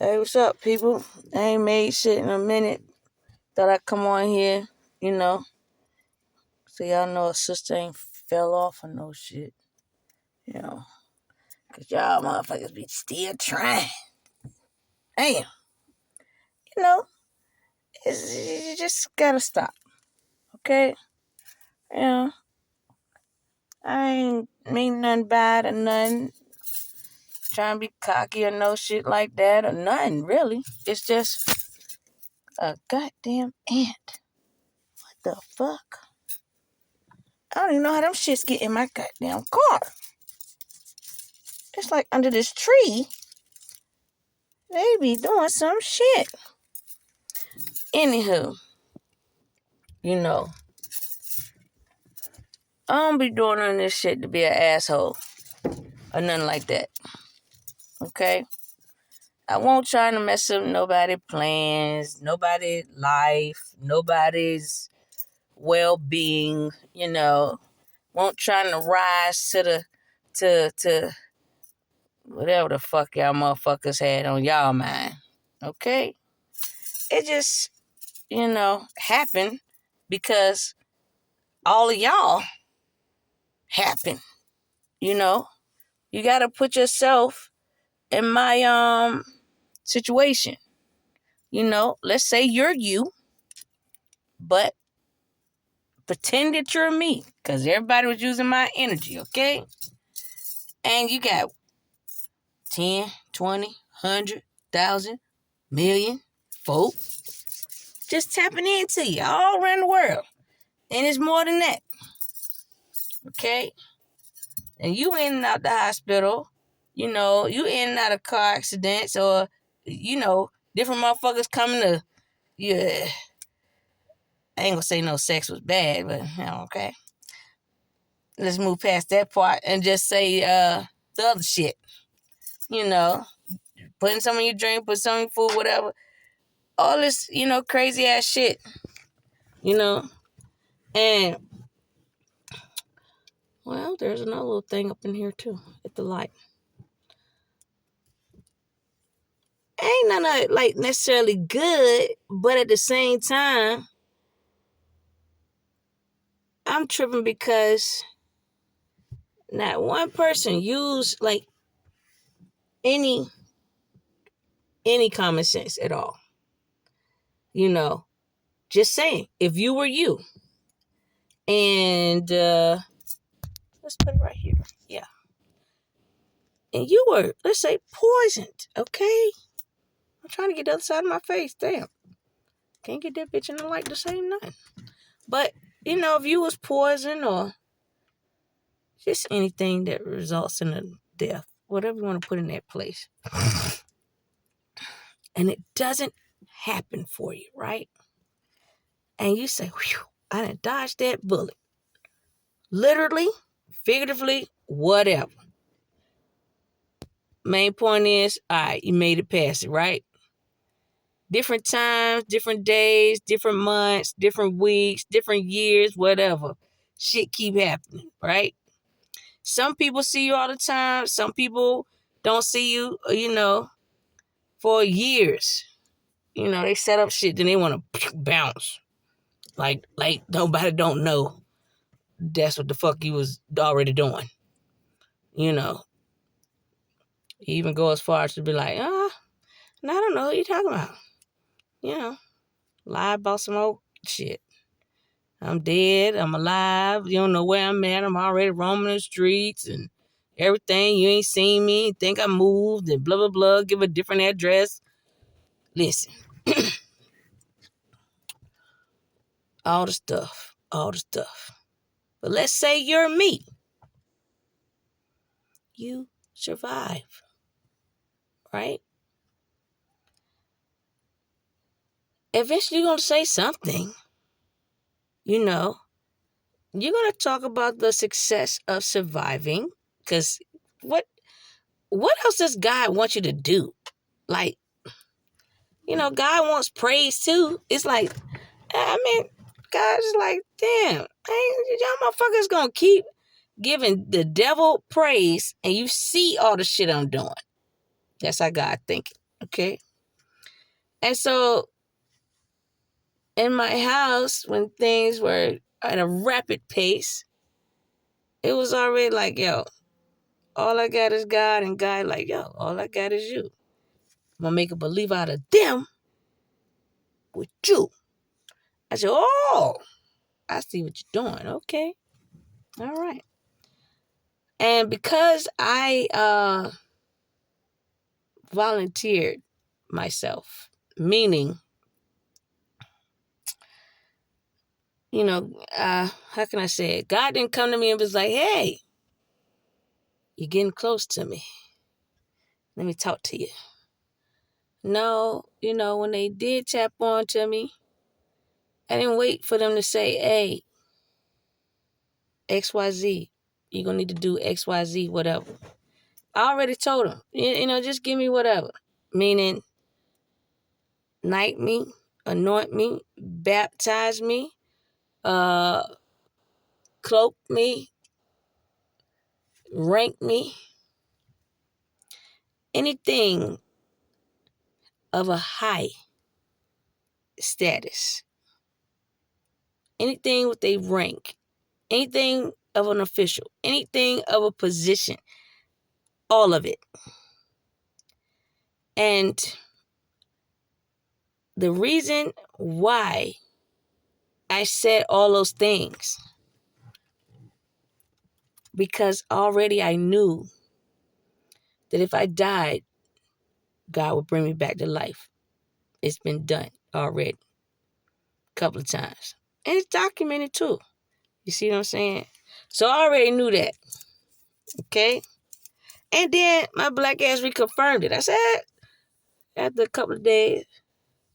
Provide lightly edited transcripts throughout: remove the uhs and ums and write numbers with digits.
Hey, what's up, people? I ain't made shit in a minute. Thought I'd come on here, you know, so y'all know a sister ain't fell off or no shit, you know, because y'all motherfuckers be still trying. Damn, you know, you just gotta stop, okay? You know, I ain't mean nothing bad or nothing, trying to be cocky or no shit like that or nothing, really. It's just a goddamn ant. What the fuck? I don't even know how them shits get in my goddamn car. It's like under this tree, they be doing some shit. Anywho, you know, I don't be doing none of this shit to be an asshole or nothing like that. Okay? I won't try to mess up nobody's plans, nobody's life, nobody's well-being, you know. Won't try to rise to to whatever the fuck y'all motherfuckers had on y'all mind. Okay? It just, happened because all of y'all happen. You know, you gotta put yourself in my situation. You know, let's say you're you, but pretend that you're me, because everybody was using my energy, okay? And you got 10, 20, 100,000, million folk just tapping into you all around the world. And it's more than that. Okay? And you in and out the hospital, you know, you in and out of car accidents or, different motherfuckers coming to, yeah, I ain't gonna say no sex was bad, but, okay. Let's move past that part and just say the other shit, you know, putting some in your drink, put some in your food, whatever. All this, crazy ass shit, and, well, there's another little thing up in here too, at the light. Ain't none of it, like, necessarily good, but at the same time, I'm tripping because not one person used, like, any common sense at all. Just saying, if you were you, and, let's put it right here, yeah, and you were, let's say, poisoned, okay? I'm trying to get the other side of my face, damn. Can't get that bitch in the light to say nothing. But, if you was poisoned or just anything that results in a death, whatever you want to put in that place, and it doesn't happen for you, right? And you say, whew, I done dodged that bullet. Literally, figuratively, whatever. Main point is, all right, you made it past it, right? Different times, different days, different months, different weeks, different years, whatever. Shit keep happening, right? Some people see you all the time. Some people don't see you, for years. They set up shit, then they want to bounce. Like nobody don't know that's what the fuck you was already doing. You even go as far as to be like, no, I don't know what you're talking about. Lie about some old shit. I'm dead. I'm alive. You don't know where I'm at. I'm already roaming the streets and everything. You ain't seen me. Think I moved and blah, blah, blah. Give a different address. Listen. All the stuff. But let's say you're me. You survive. Right? Eventually you're going to say something. You're going to talk about the success of surviving. Because what else does God want you to do? Like, God wants praise too. It's like, God's like, damn, y'all motherfuckers gonna keep giving the devil praise and you see all the shit I'm doing. That's how God thinking, okay? And so in my house, when things were at a rapid pace, it was already like, yo, all I got is God, and God like, yo, all I got is you. I'm going to make a believer out of them with you. I said, oh, I see what you're doing. Okay. All right. And because I volunteered myself, meaning, how can I say it? God didn't come to me and was like, hey, you're getting close to me. Let me talk to you. No, when they did tap on to me, I didn't wait for them to say, hey, XYZ, you're going to need to do XYZ, whatever. I already told them, just give me whatever. Meaning, knight me, anoint me, baptize me, cloak me, rank me, anything of a high status, anything with a rank, anything of an official, anything of a position, all of it. And the reason why I said all those things, because already I knew that if I died, God would bring me back to life. It's been done already a couple of times. And it's documented too. You see what I'm saying? So I already knew that. Okay? And then my black ass reconfirmed it. I said, after a couple of days,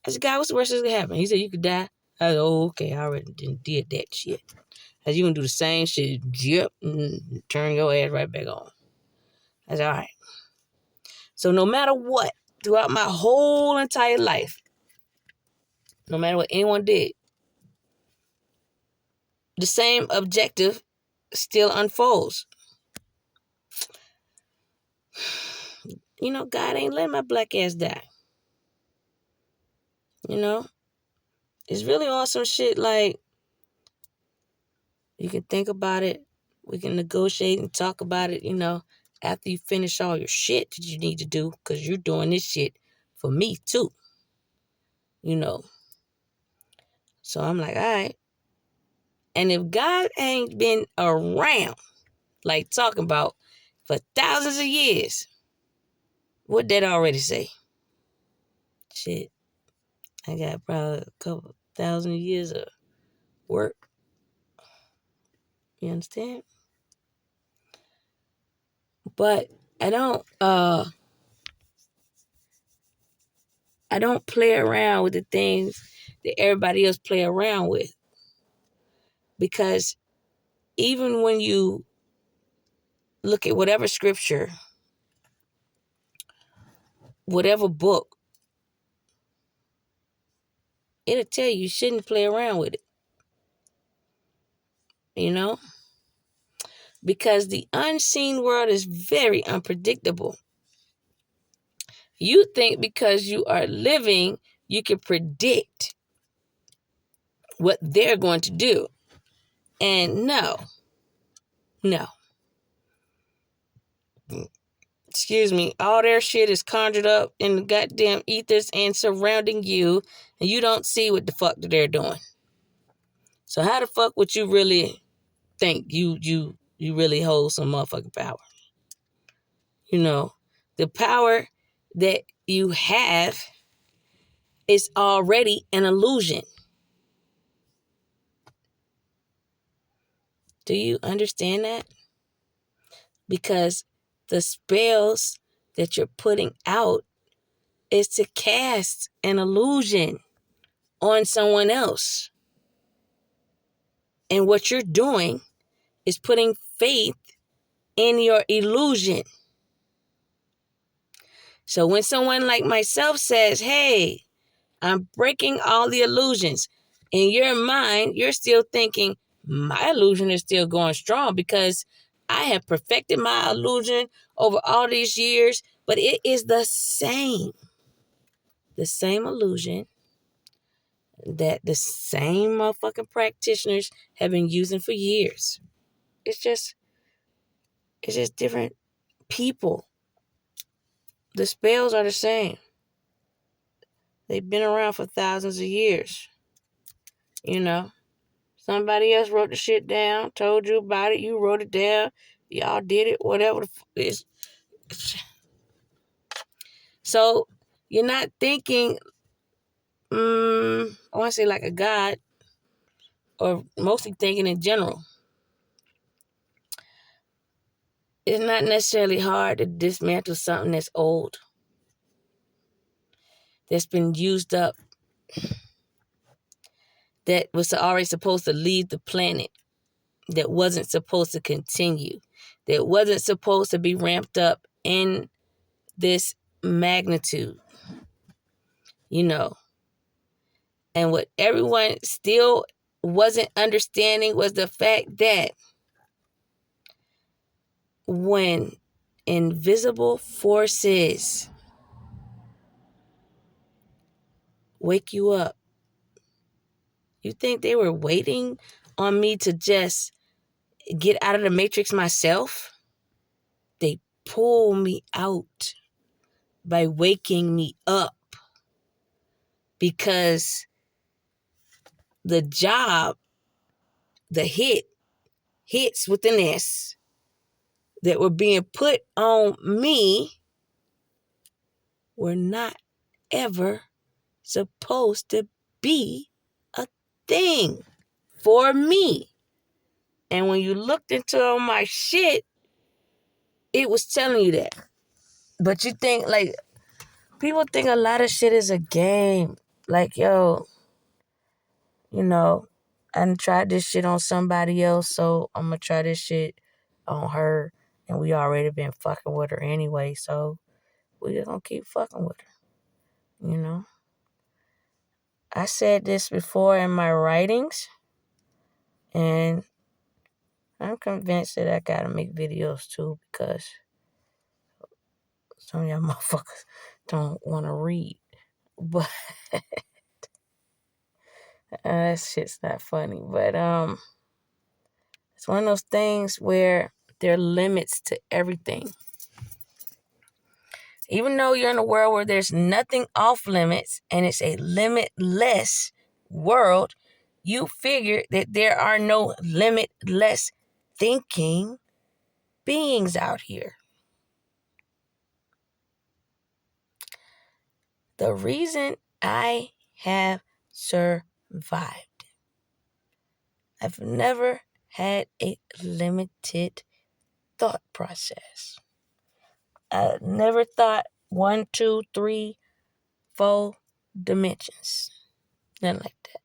I said, God, what's the worst that's going to happen? He said, you could die. I said, oh, okay, I already did that shit. I said, you going to do the same shit, yep, and turn your ass right back on. I said, all right. So no matter what, throughout my whole entire life, no matter what anyone did, the same objective still unfolds. God ain't letting my black ass die. It's really on some shit like, you can think about it. We can negotiate and talk about it, after you finish all your shit that you need to do, because you're doing this shit for me too, So I'm like, all right. And if God ain't been around, like talking about, for thousands of years, what that already say? Shit. I got probably a couple thousand years of work. You understand? But I don't play around with the things that everybody else play around with. Because even when you look at whatever scripture, whatever book, it'll tell you shouldn't play around with it. Because the unseen world is very unpredictable. You think because you are living, you can predict what they're going to do. And no. Excuse me, all their shit is conjured up in the goddamn ethers and surrounding you, and you don't see what the fuck that they're doing. So how the fuck would you really think you really hold some motherfucking power? The power that you have is already an illusion. Do you understand that? Because the spells that you're putting out is to cast an illusion on someone else. And what you're doing is putting faith in your illusion. So when someone like myself says, hey, I'm breaking all the illusions, in your mind, you're still thinking, my illusion is still going strong because I have perfected my illusion over all these years, but it is the same. the same illusion that the same motherfucking practitioners have been using for years. It's just different people. The spells are the same. They've been around for thousands of years. You know, somebody else wrote the shit down, told you about it, you wrote it down, y'all did it, whatever the fuck it is. So you're not thinking, I want to say like a god, or mostly thinking in general. It's not necessarily hard to dismantle something that's old, that's been used up, that was already supposed to leave the planet, that wasn't supposed to continue, that wasn't supposed to be ramped up in this magnitude, you know. And what everyone still wasn't understanding was the fact that when invisible forces wake you up, you think they were waiting on me to just get out of the matrix myself? They pull me out by waking me up, because the job, the hits with an S that were being put on me were not ever supposed to be a thing for me. And when you looked into all my shit, it was telling you that. But you think, like, people think a lot of shit is a game. Like, yo, you know, I done tried this shit on somebody else, so I'm gonna try this shit on her. And we already been fucking with her anyway, so we just gonna keep fucking with her, you know? I said this before in my writings, and I'm convinced that I gotta make videos too, because some of y'all motherfuckers don't want to read. But that shit's not funny. But it's one of those things where there are limits to everything. Even though you're in a world where there's nothing off limits and it's a limitless world, you figure that there are no limitless thinking beings out here. The reason I have survived, I've never had a limited thought process. I never thought 1, 2, 3, 4 dimensions. Nothing like that.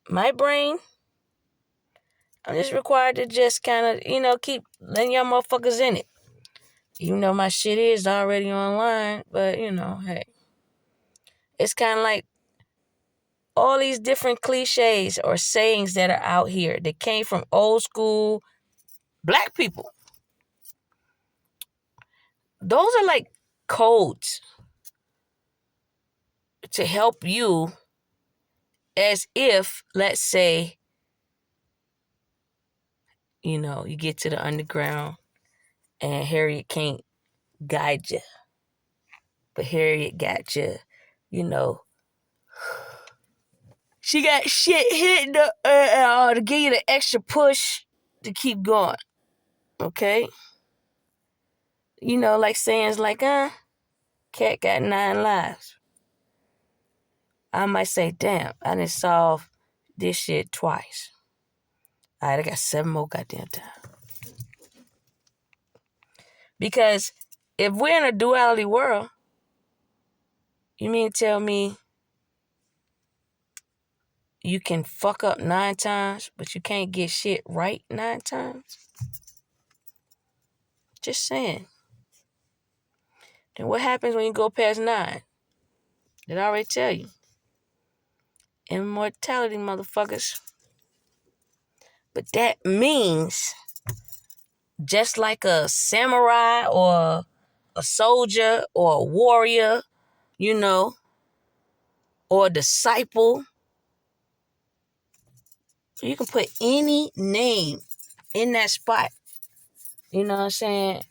My brain, I'm just required to just kind of, keep letting y'all motherfuckers in it. Even though my shit is already online, but, hey. It's kind of like all these different cliches or sayings that are out here that came from old school black people. Those are like codes to help you, as if, let's say, you get to the underground and Harriet can't guide you. But Harriet got you, she got shit hitting to give you the extra push to keep going. Okay? Like sayings like, cat got 9 lives. I might say, damn, I done solved this shit twice. All right, I got 7 more goddamn time. Because if we're in a duality world, you mean to tell me you can fuck up 9 times, but you can't get shit right 9 times? Just saying. Then what happens when you go past 9? Did I already tell you? Immortality, motherfuckers. But that means, just like a samurai or a soldier or a warrior, you know, or a disciple. You can put any name in that spot. You know what I'm saying?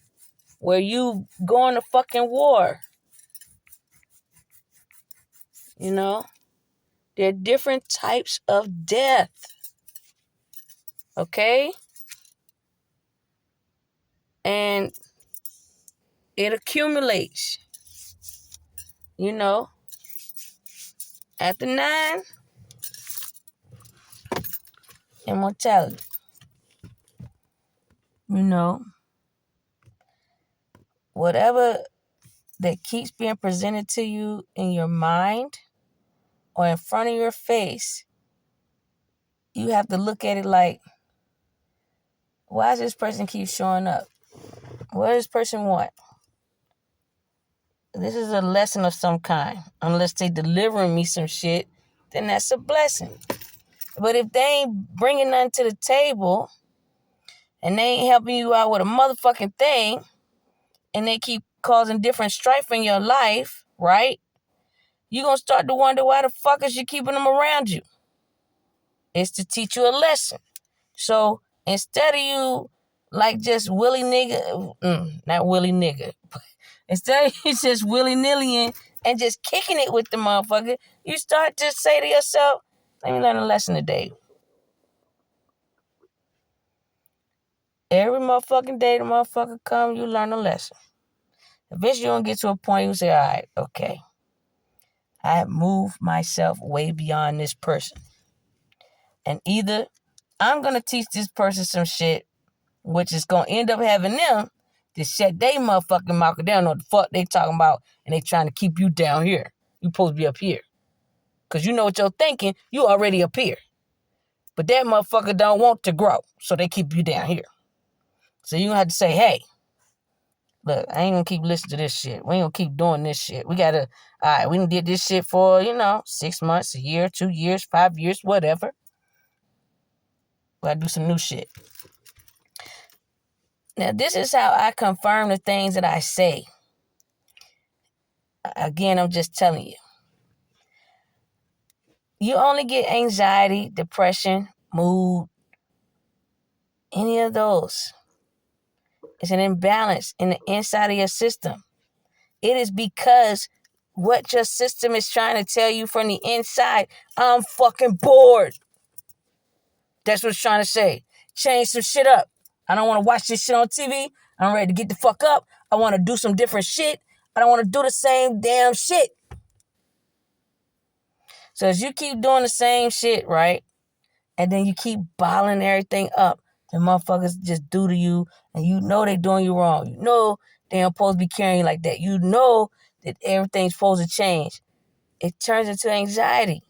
Where you going to fucking war. You know? There are different types of death. Okay? And it accumulates. You know? After 9, immortality. You know? Whatever that keeps being presented to you in your mind or in front of your face, you have to look at it like, why does this person keep showing up? What does this person want? This is a lesson of some kind. Unless they delivering me some shit, then that's a blessing. But if they ain't bringing nothing to the table and they ain't helping you out with a motherfucking thing and they keep causing different strife in your life, right? You're going to start to wonder why the fuck is you keeping them around you. It's to teach you a lesson. So instead of you like just willy nigga, not willy nigga, but instead of you just willy nilly and just kicking it with the motherfucker, you start to say to yourself, let me learn a lesson today. Every motherfucking day the motherfucker come, you learn a lesson. Eventually you're going to get to a point you say, all right, okay, I have moved myself way beyond this person. And either I'm going to teach this person some shit, which is going to end up having them to shut they motherfucking mouth. They don't know what the fuck they talking about, and they trying to keep you down here. You supposed to be up here. Because you know what you're thinking, you already up here. But that motherfucker don't want to grow, so they keep you down here. So you have to say, hey, look, I ain't going to keep listening to this shit. We ain't going to keep doing this shit. We got to, all right, we done did this shit for, 6 months, a year, 2 years, 5 years, whatever. We got to do some new shit. Now, this is how I confirm the things that I say. Again, I'm just telling you. You only get anxiety, depression, mood, any of those. It's an imbalance in the inside of your system. It is because what your system is trying to tell you from the inside, I'm fucking bored. That's what it's trying to say. Change some shit up. I don't want to watch this shit on TV. I'm ready to get the fuck up. I want to do some different shit. I don't want to do the same damn shit. So as you keep doing the same shit, right? And then you keep bottling everything up, the motherfuckers just do to you, and you know they doing you wrong. You know they ain't supposed to be carrying you like that. You know that everything's supposed to change. It turns into anxiety.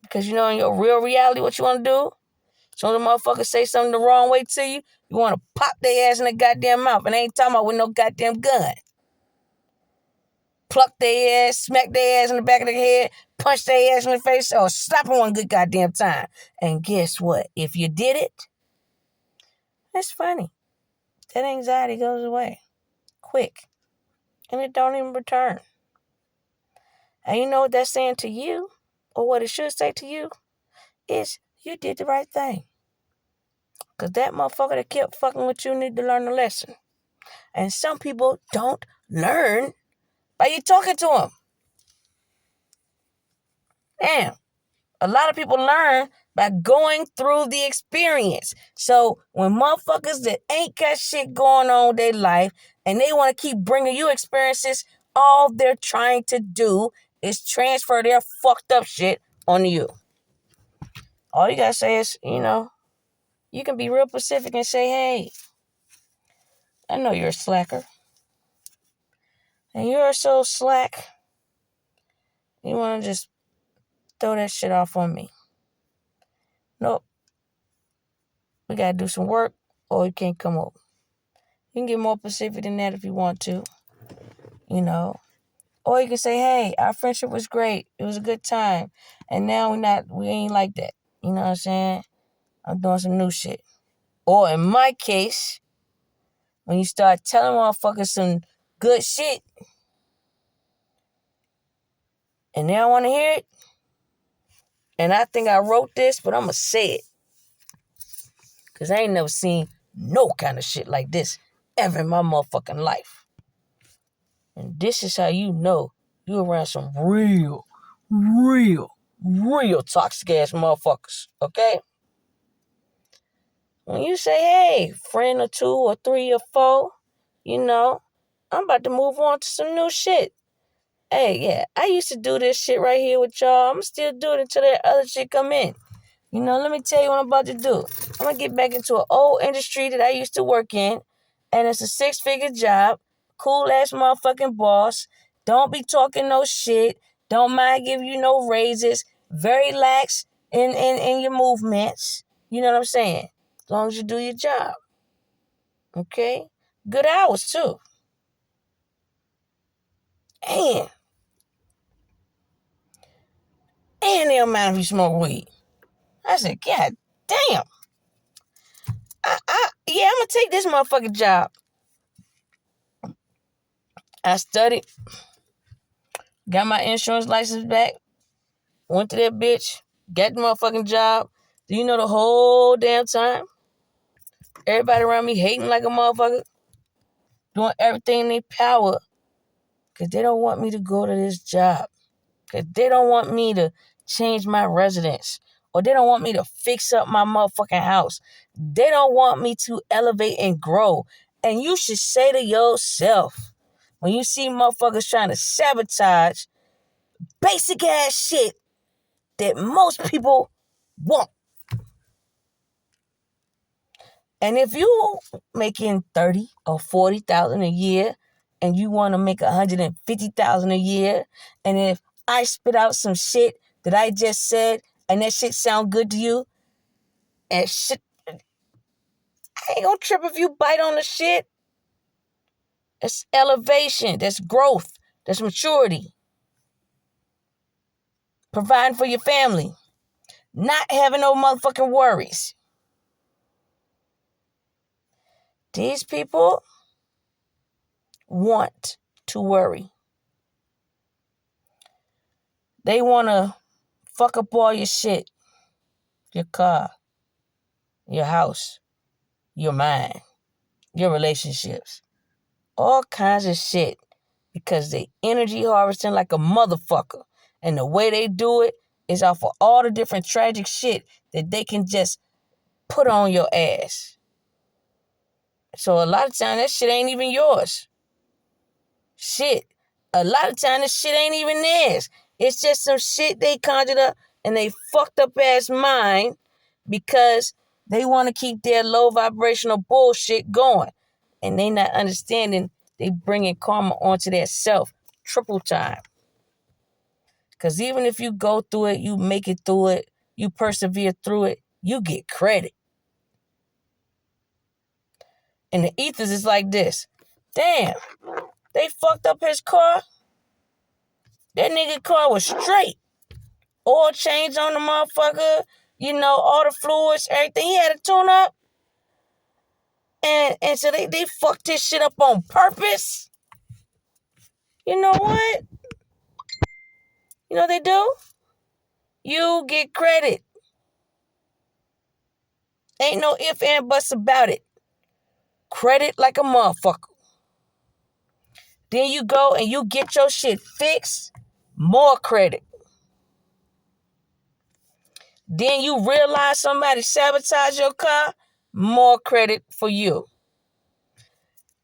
Because you know in your real reality what you want to do? So the motherfuckers say something the wrong way to you, you want to pop their ass in the goddamn mouth. And I ain't talking about with no goddamn gun. Pluck their ass, smack their ass in the back of the head, punch their ass in the face, or slap them one good goddamn time. And guess what? If you did it, it's funny. That anxiety goes away quick. And it don't even return. And you know what that's saying to you? Or what it should say to you? Is you did the right thing. Because that motherfucker that kept fucking with you need to learn a lesson. And some people don't learn by you talking to them. Damn. A lot of people learn by going through the experience. So when motherfuckers that ain't got shit going on with their life and they want to keep bringing you experiences, all they're trying to do is transfer their fucked up shit onto you. All you gotta say is, you can be real specific and say, hey, I know you're a slacker. And you're so slack, you want to just throw that shit off on me. Nope. We got to do some work or you can't come over. You can get more specific than that if you want to, Or you can say, hey, our friendship was great. It was a good time. And now we ain't like that. You know what I'm saying? I'm doing some new shit. Or in my case, When you start telling motherfuckers some good shit and they don't want to hear it, and I think I wrote this, but I'm going to say it. Because I ain't never seen no kind of shit like this ever in my motherfucking life. And this is how you know you around some real toxic ass motherfuckers. Okay? When you say, hey, friend or two or three or four, I'm about to move on to some new shit. Hey, yeah, I used to do this shit right here with y'all. I'm still doing it until that other shit come in. Let me tell you what I'm about to do. I'm going to get back into an old industry that I used to work in, and it's a 6-figure job. Cool ass motherfucking boss. Don't be talking no shit. Don't mind giving you no raises. Very lax in your movements. You know what I'm saying? As long as you do your job. Okay? Good hours, too. And they don't mind if you smoke weed. I said, God damn. I'm going to take this motherfucking job. I studied, got my insurance license back, went to that bitch, got the motherfucking job. Do you know the whole damn time? Everybody around me hating like a motherfucker, doing everything in their power because they don't want me to go to this job, because they don't want me to change my residence, or they don't want me to fix up my motherfucking house. They don't want me to elevate and grow. And you should say to yourself, when you see motherfuckers trying to sabotage basic ass shit that most people want. And if you making 30 or 40,000 a year and you want to make 150,000 a year, and if I spit out some shit that I just said and that shit sound good to you, and shit, I ain't gonna trip if you bite on the shit. That's elevation, that's growth, that's maturity. Providing for your family. Not having no motherfucking worries. These people want to worry. They want to fuck up all your shit. Your car, your house, your mind, your relationships. All kinds of shit. Because they energy harvesting like a motherfucker. And the way they do it is off of all the different tragic shit that they can just put on your ass. So a lot of times that shit ain't even yours. Shit. A lot of times this shit ain't even theirs. It's just some shit they conjured up in they fucked up ass mind because they want to keep their low vibrational bullshit going. And they not understanding they bringing karma onto their self triple time. Because even if you go through it, you make it through it, you persevere through it, you get credit. And the ethers is like this. Damn, they fucked up his car. That nigga car was straight. Oil change on the motherfucker. All the fluids, everything. He had a tune up. And so they fucked this shit up on purpose. You know what? You know what they do? You get credit. Ain't no ifs and buts about it. Credit like a motherfucker. Then you go and you get your shit fixed. More credit. Then you realize somebody sabotaged your car. More credit for you.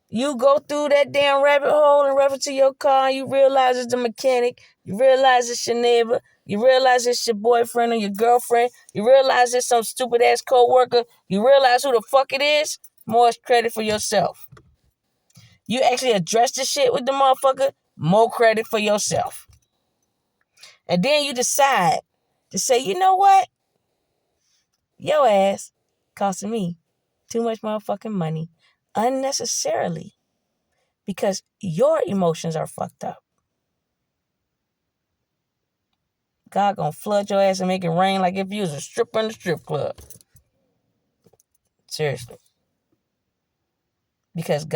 You go through that damn rabbit hole and refer to your car, and you realize it's the mechanic. You realize it's your neighbor. You realize it's your boyfriend or your girlfriend. You realize it's some stupid ass co-worker. You realize who the fuck it is. More credit for yourself. You actually address the shit with the motherfucker. More credit for yourself. And then you decide to say, you know what? Your ass costing me too much motherfucking money unnecessarily because your emotions are fucked up. God gonna flood your ass and make it rain like if you was a stripper in the strip club. Seriously. Because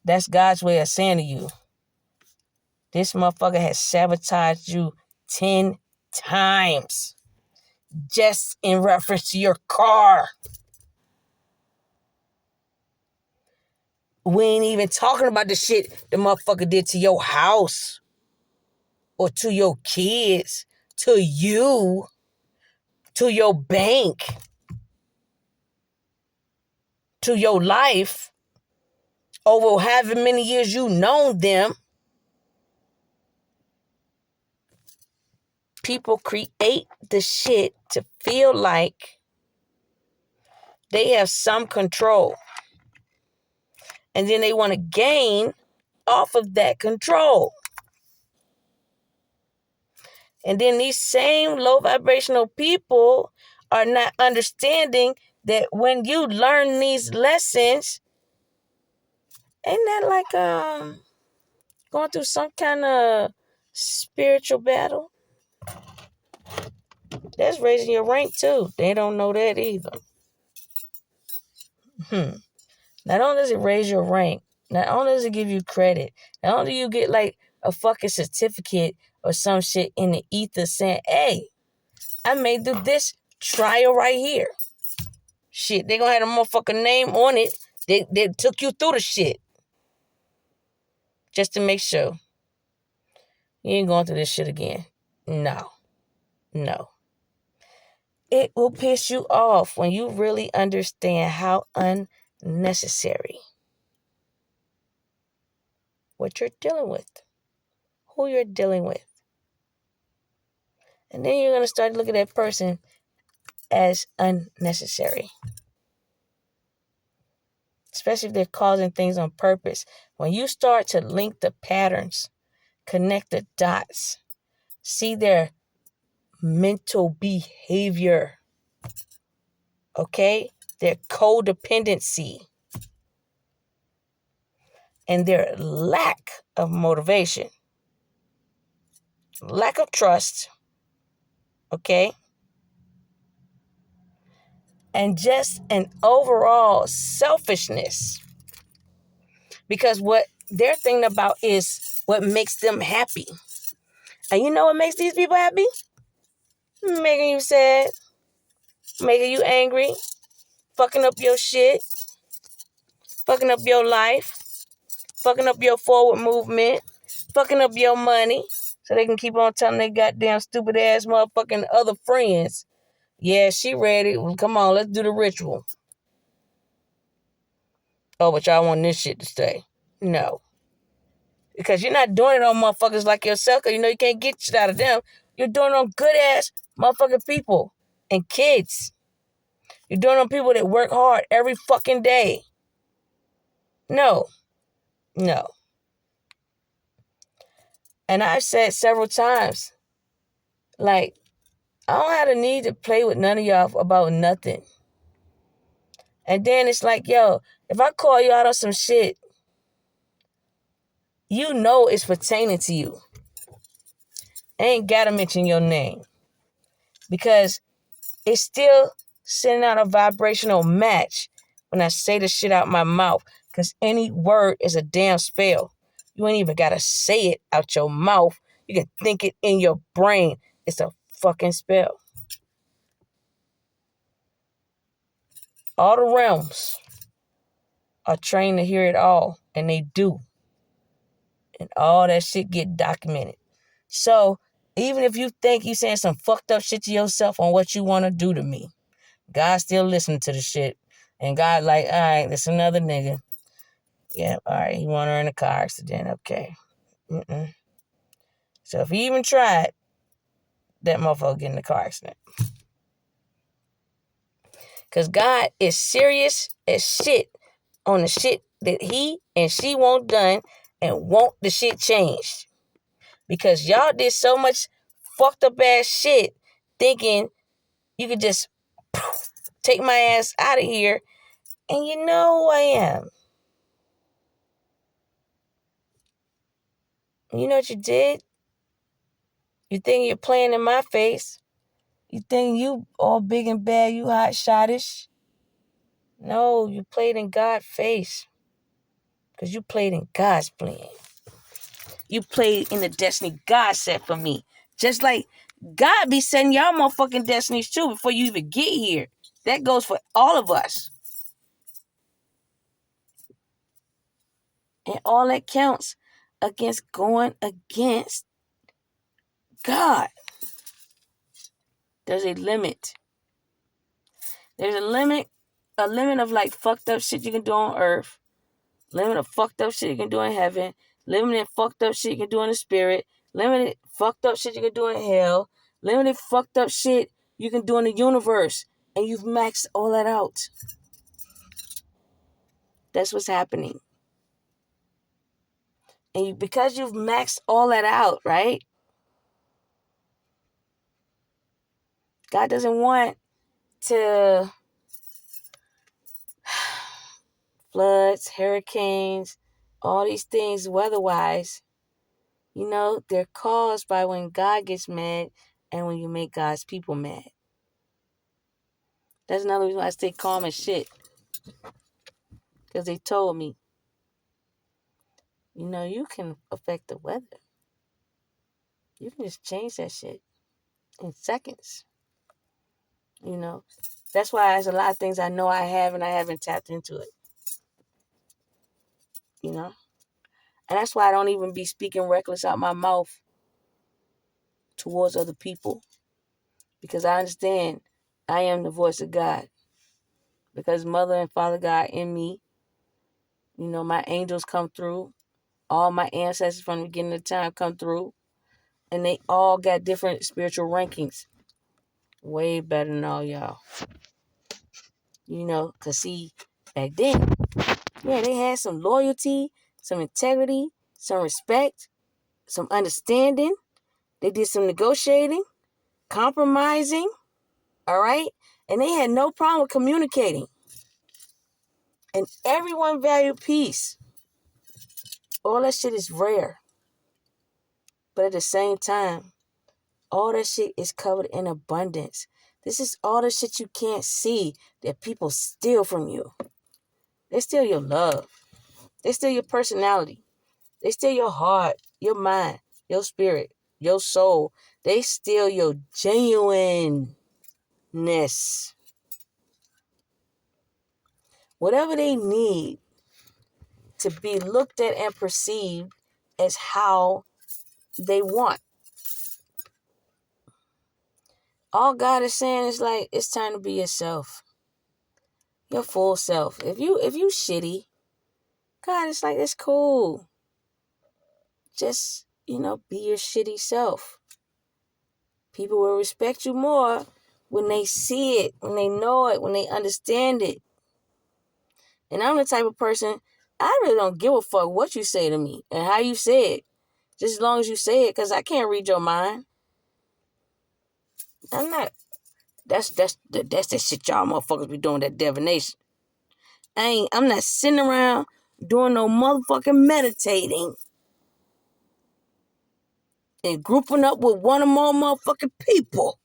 that's God's way of saying to you, this motherfucker has sabotaged you 10 times just in reference to your car. We ain't even talking about the shit the motherfucker did to your house or to your kids, to you, to your bank, to your life, over however many years you known them. People create the shit to feel like they have some control. And then they want to gain off of that control. And then these same low vibrational people are not understanding that when you learn these lessons, ain't that like going through some kind of spiritual battle? That's raising your rank too. They don't know that either. Not only does it raise your rank, not only does it give you credit, not only do you get like a fucking certificate or some shit in the ether saying, hey, I made through this trial right here. Shit, they gonna have a motherfucking name on it. They took you through the shit. Just to make sure. You ain't going through this shit again. No. It will piss you off when you really understand how unnecessary what you're dealing with, who you're dealing with. And then you're going to start looking at that person as unnecessary. Especially if they're causing things on purpose. When you start to link the patterns, connect the dots, see their mental behavior, okay? Their codependency and their lack of motivation, lack of trust, okay? And just an overall selfishness. Because what they're thinking about is what makes them happy. And you know what makes these people happy? Making you sad, making you angry, fucking up your shit, fucking up your life, fucking up your forward movement, fucking up your money, so they can keep on telling their goddamn stupid ass motherfucking other friends, yeah, she ready. Well, come on, let's do the ritual. Oh, but y'all want this shit to stay. No. Because you're not doing it on motherfuckers like yourself, because you know you can't get shit out of them. You're doing it on good ass motherfucking people and kids. You're doing it on people that work hard every fucking day. No. And I've said several times, like, I don't have the need to play with none of y'all about nothing. And then it's like, yo, if I call you out on some shit, you know it's pertaining to you. I ain't gotta mention your name. Because it's still sending out a vibrational match when I say the shit out my mouth. Because any word is a damn spell. You ain't even gotta say it out your mouth. You can think it in your brain. It's a fucking spell. All the realms are trained to hear it all. And they do. And all that shit get documented. So, even if you think you saying some fucked up shit to yourself on what you want to do to me, God still listening to the shit. And God like, all right, this another nigga. Yeah, all right, he want her in a car accident. Okay. So if he even tried, that motherfucker get in a car accident. Because God is serious as shit on the shit that he and she want done and want the shit changed. Because y'all did so much fucked up ass shit thinking you could just take my ass out of here. And you know who I am. You know what you did? You think you're playing in my face. You think you all big and bad, you hot shottish. No, you played in God's face. Because you played in God's plan. You played in the destiny God set for me. Just like God be setting y'all motherfucking destinies too before you even get here. That goes for all of us. And all that counts against going against God. There's a limit. There's a limit of like fucked up shit you can do on earth. Limit of fucked up shit you can do in heaven. Limited fucked up shit you can do in the spirit. Limited fucked up shit you can do in hell. Limited fucked up shit you can do in the universe. And you've maxed all that out. That's what's happening. And because you've maxed all that out, right? God doesn't want to floods, hurricanes, all these things weather-wise. You know, they're caused by when God gets mad and when you make God's people mad. That's another reason why I stay calm as shit. Because they told me, you know, you can affect the weather. You can just change that shit in seconds. You know, that's why there's a lot of things I know I have and I haven't tapped into it. You know? And that's why I don't even be speaking reckless out my mouth towards other people. Because I understand I am the voice of God. Because Mother and Father God in me, you know, my angels come through. All my ancestors from the beginning of time come through. And they all got different spiritual rankings. Way better than all y'all. You know, because see, back then, yeah, they had some loyalty, some integrity, some respect, some understanding. They did some negotiating, compromising, all right? And they had no problem with communicating. And everyone valued peace. All that shit is rare. But at the same time, all that shit is covered in abundance. This is all the shit you can't see that people steal from you. They steal your love. They steal your personality. They steal your heart, your mind, your spirit, your soul. They steal your genuineness. Whatever they need to be looked at and perceived as how they want. All God is saying is like, it's time to be yourself. Your full self. If you shitty, God is like, it's cool. Just, you know, be your shitty self. People will respect you more when they see it, when they know it, when they understand it. And I'm the type of person, I really don't give a fuck what you say to me and how you say it. Just as long as you say it, because I can't read your mind. I'm not. That's the shit y'all motherfuckers be doing, that divination. I'm not sitting around doing no motherfucking meditating and grouping up with one or more motherfucking people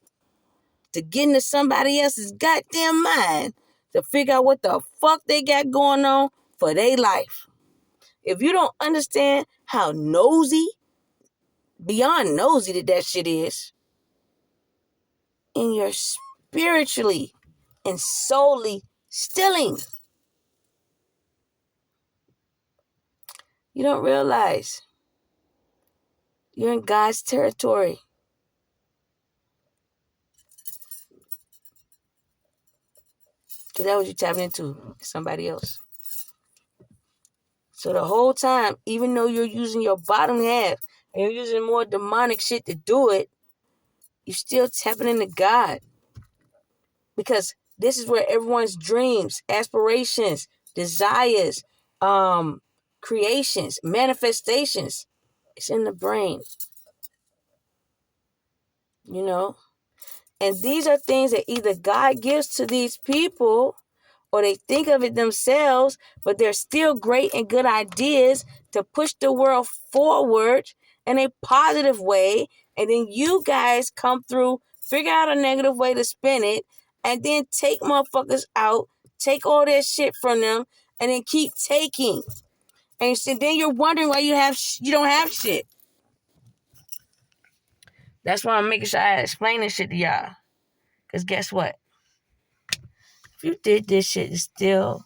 to get into somebody else's goddamn mind to figure out what the fuck they got going on for their life. If you don't understand how nosy, beyond nosy that shit is, and you're spiritually and solely stealing, you don't realize you're in God's territory. Because that's what you're tapping into, somebody else. So the whole time, even though you're using your bottom half and you're using more demonic shit to do it, you're still tapping into God. Because this is where everyone's dreams, aspirations, desires, creations, manifestations, it's in the brain. You know? And these are things that either God gives to these people or they think of it themselves, but they're still great and good ideas to push the world forward in a positive way. And then you guys come through, figure out a negative way to spin it, and then take motherfuckers out, take all that shit from them, and then keep taking. And then you're wondering why you don't have shit. That's why I'm making sure I explain this shit to y'all. Because guess what? If you did this shit, it's still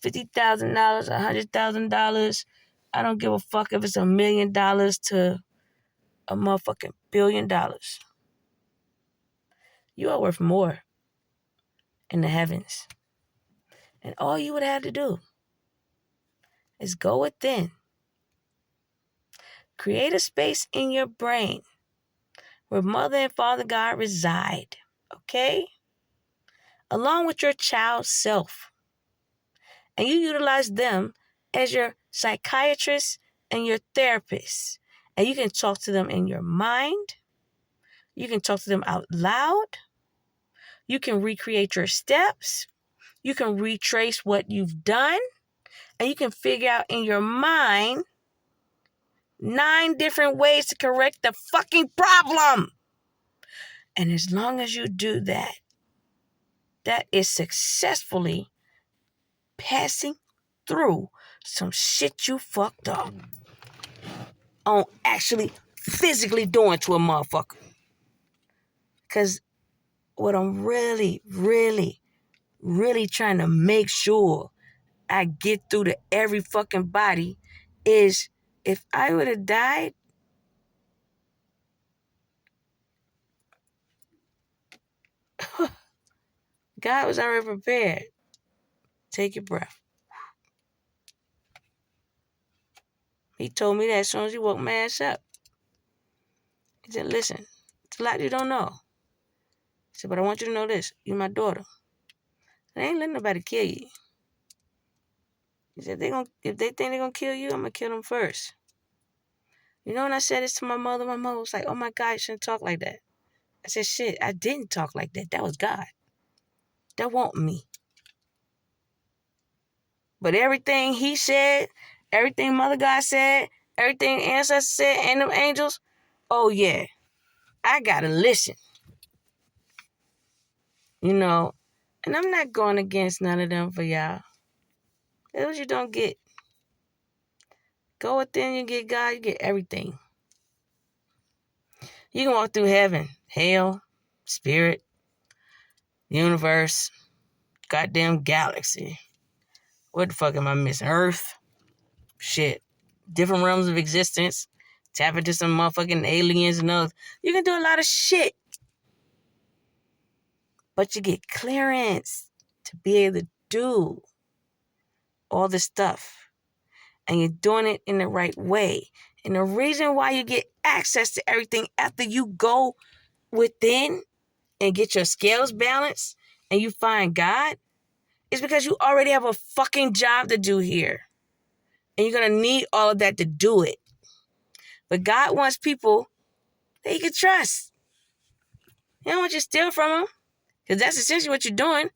$50,000, $100,000. I don't give a fuck if it's $1 million to a motherfucking $1 billion. You are worth more in the heavens. And all you would have to do is go within. Create a space in your brain where Mother and Father God reside. Okay? Along with your child self. And you utilize them as your psychiatrist and your therapist. And you can talk to them in your mind. You can talk to them out loud. You can recreate your steps. You can retrace what you've done. And you can figure out in your mind 9 different ways to correct the fucking problem. And as long as you do that, that is successfully passing through some shit you fucked up on actually physically doing to a motherfucker. Because what I'm really, really, really trying to make sure I get through to every fucking body is if I would have died, God was already prepared. Take your breath. He told me that as soon as he woke my ass up. He said, listen, it's a lot you don't know. He said, but I want you to know this. You're my daughter. I ain't letting nobody kill you. He said, if they think they're going to kill you, I'm going to kill them first. You know, when I said this to my mother was like, oh my God, you shouldn't talk like that. I said, shit, I didn't talk like that. That was God. That wasn't me. But everything he said, everything Mother God said, everything ancestors said, and them angels, oh yeah, I got to listen. You know, and I'm not going against none of them for y'all. That's what you don't get. Go within, you get God, you get everything. You can walk through heaven, hell, spirit, universe, goddamn galaxy. What the fuck am I missing? Earth? Shit. Different realms of existence. Tap into some motherfucking aliens and others. You can do a lot of shit. But you get clearance to be able to do all this stuff. And you're doing it in the right way. And the reason why you get access to everything after you go within and get your scales balanced and you find God is because you already have a fucking job to do here. And you're going to need all of that to do it. But God wants people that He can trust. He don't want you to steal from Him. Because that's essentially what you're doing.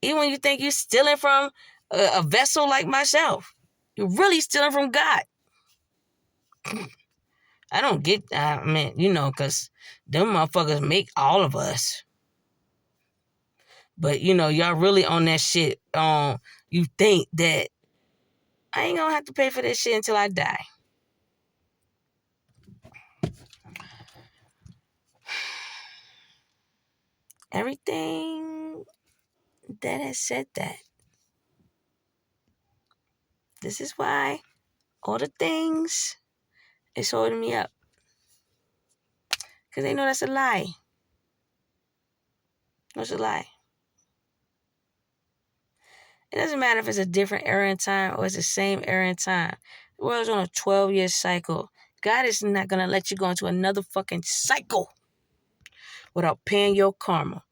Even when you think you're stealing from a vessel like myself, you're really stealing from God. I don't get, because them motherfuckers make all of us. But, y'all really on that shit. You think that I ain't going to have to pay for this shit until I die. Everything that has said that. This is why all the things is holding me up. Because they know that's a lie. That's a lie. It doesn't matter if it's a different era in time or it's the same era in time. The world's on a 12-year cycle. God is not going to let you go into another fucking cycle without paying your karma.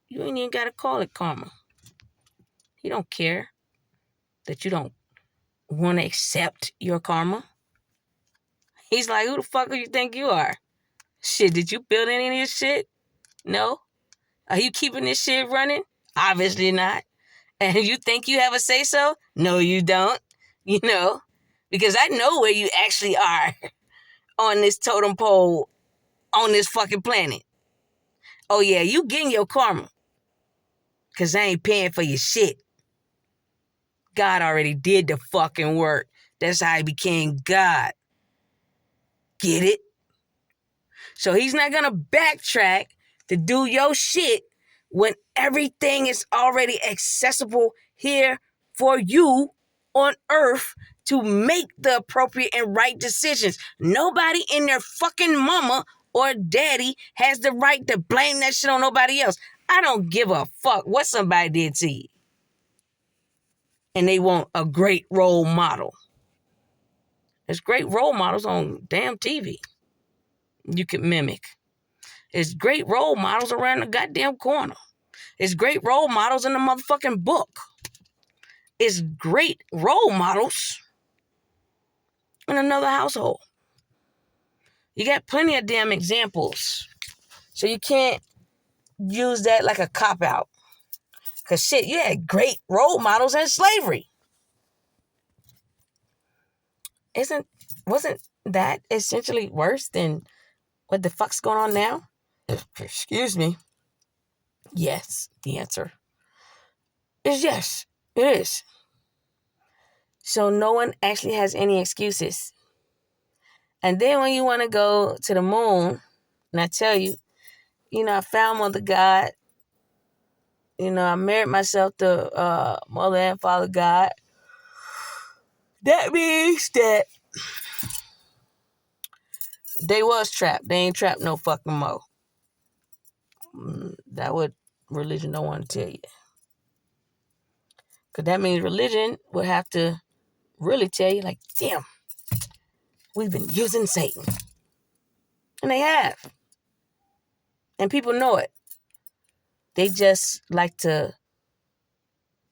You ain't even got to call it karma. He don't care that you don't want to accept your karma. He's like, who the fuck do you think you are? Shit, did you build any of this shit? No? Are you keeping this shit running? Obviously not. And you think you have a say-so? No, you don't. Because I know where you actually are on this totem pole on this fucking planet. Oh, yeah, you getting your karma. Because I ain't paying for your shit. God already did the fucking work. That's how he became God. Get it? So he's not going to backtrack to do your shit when everything is already accessible here for you on earth to make the appropriate and right decisions. Nobody in their fucking mama or daddy has the right to blame that shit on nobody else. I don't give a fuck what somebody did to you. And they want a great role model. There's great role models on damn TV you can mimic. There's great role models around the goddamn corner. There's great role models in the motherfucking book. It's great role models in another household. You got plenty of damn examples. So you can't use that like a cop-out. Because shit, you had great role models in slavery. Wasn't that essentially worse than what the fuck's going on now? Excuse me. Yes, the answer is yes, it is. So no one actually has any excuses. And then when you want to go to the moon, and I tell you, I found Mother God. I married myself to Mother and Father God. That means that they was trapped. They ain't trapped no fucking more. That what religion don't want to tell you. Because that means religion would have to really tell you, like, damn, we've been using Satan. And they have. And people know it. They just like to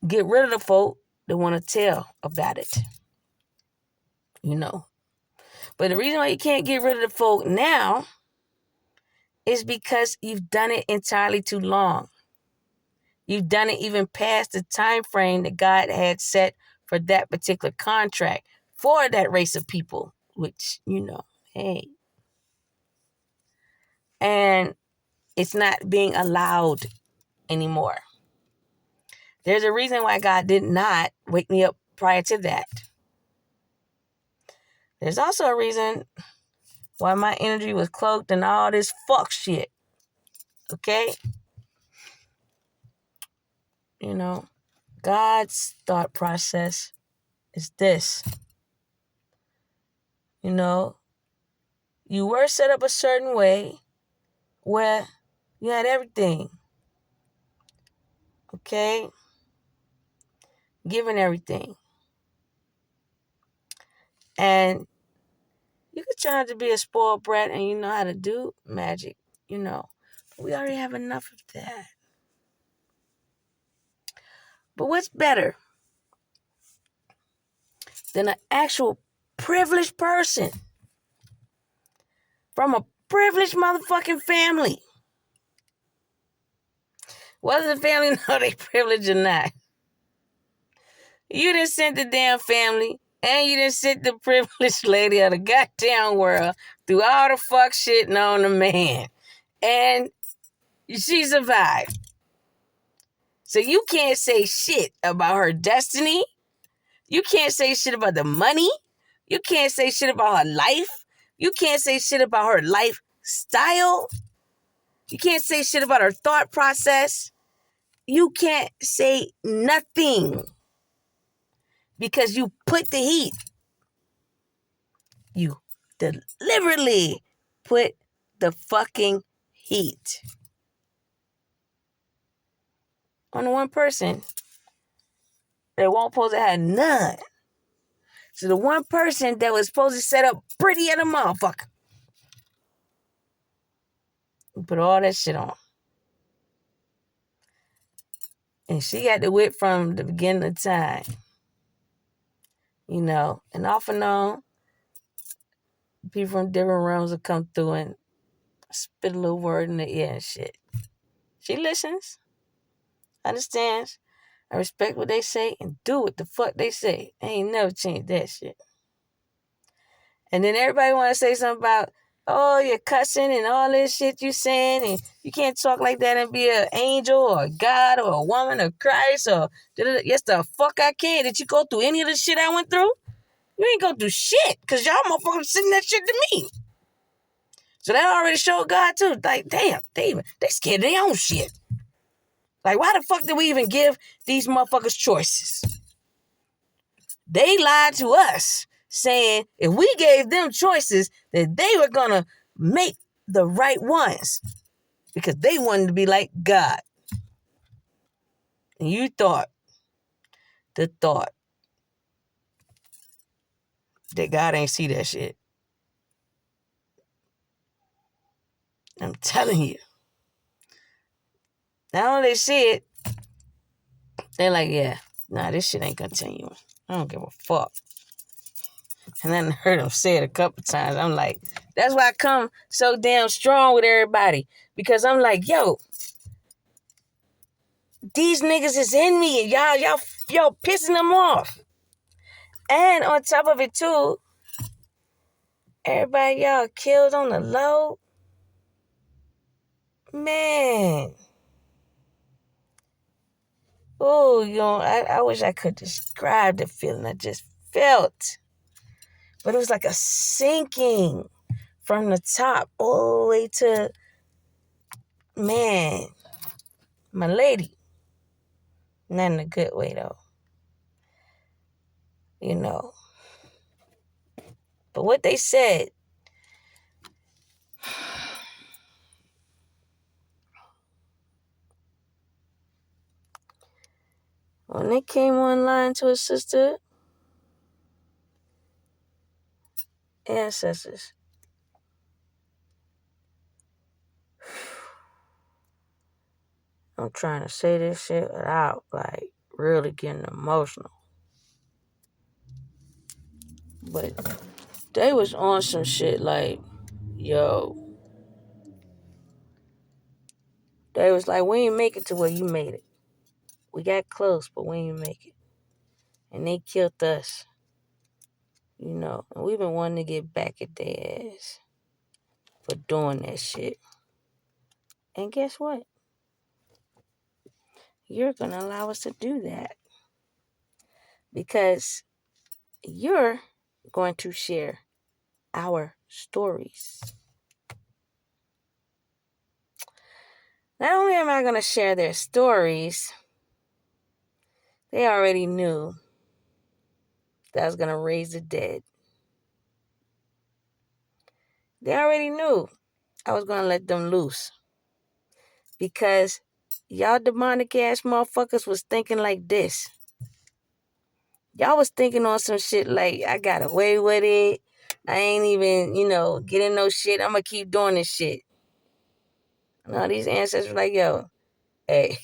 get rid of the folk that want to tell about it. But the reason why you can't get rid of the folk now is because you've done it entirely too long. You've done it even past the time frame that God had set for that particular contract for that race of people, which, hey. And it's not being allowed anymore. There's a reason why God did not wake me up prior to that. There's also a reason why my energy was cloaked in all this fuck shit. Okay? God's thought process is this. You were set up a certain way where you had everything. Okay? Given everything. And you could try not to be a spoiled brat and you know how to do magic, But we already have enough of that. But what's better than an actual privileged person from a privileged motherfucking family? Whether the family know they privileged or not. You done sent the damn family and you done sent the privileged lady of the goddamn world through all the fuck shit known to man. And she survived. So you can't say shit about her destiny. You can't say shit about the money. You can't say shit about her life. You can't say shit about her lifestyle. You can't say shit about her thought process. You can't say nothing because you put the heat. You deliberately put the fucking heat on the one person that won't supposed to have none. So the one person that was supposed to set up pretty at a motherfucker, you put all that shit on. And she got the whip from the beginning of time. And off and on, people from different realms will come through and spit a little word in the ear and shit. She listens, understands, I respect what they say and do what the fuck they say. I ain't never changed that shit. And then everybody want to say something about Oh, you're cussing and all this shit you saying, and you can't talk like that and be an angel or a God or a woman of Christ or yes, the fuck I can. Did you go through any of the shit I went through? You ain't go through shit, cause y'all motherfuckers sending that shit to me. So that already showed God too. Like, damn, they scared of their own shit. Like, why the fuck did we even give these motherfuckers choices? They lied to us, saying if we gave them choices, that they were gonna make the right ones because they wanted to be like God. And you thought that God ain't see that shit. I'm telling you. Now they see it, they're like, yeah, nah, this shit ain't continuing. I don't give a fuck. And then I heard him say it a couple times. I'm like, that's why I come so damn strong with everybody. Because I'm like, yo, these niggas is in me and y'all pissing them off. And on top of it too, everybody y'all killed on the low. Man. Oh, I wish I could describe the feeling I just felt. But it was like a sinking from the top all the way to, man, my lady. Not in a good way, though. You know. But what they said, when they came online to assist the ancestors, I'm trying to say this shit without, like, really getting emotional. But they was on some shit like, yo, they was like, we ain't make it to where you made it. We got close, but we ain't make it. And they killed us. You know, and we've been wanting to get back at their ass for doing that shit. And guess what? You're going to allow us to do that. Because you're going to share our stories. Not only am I going to share their stories, they already knew that I was going to raise the dead. They already knew I was going to let them loose. Because y'all demonic ass motherfuckers was thinking like this. Y'all was thinking on some shit like, I got away with it. I ain't even, getting no shit. I'm going to keep doing this shit. No, these ancestors were like, yo, hey,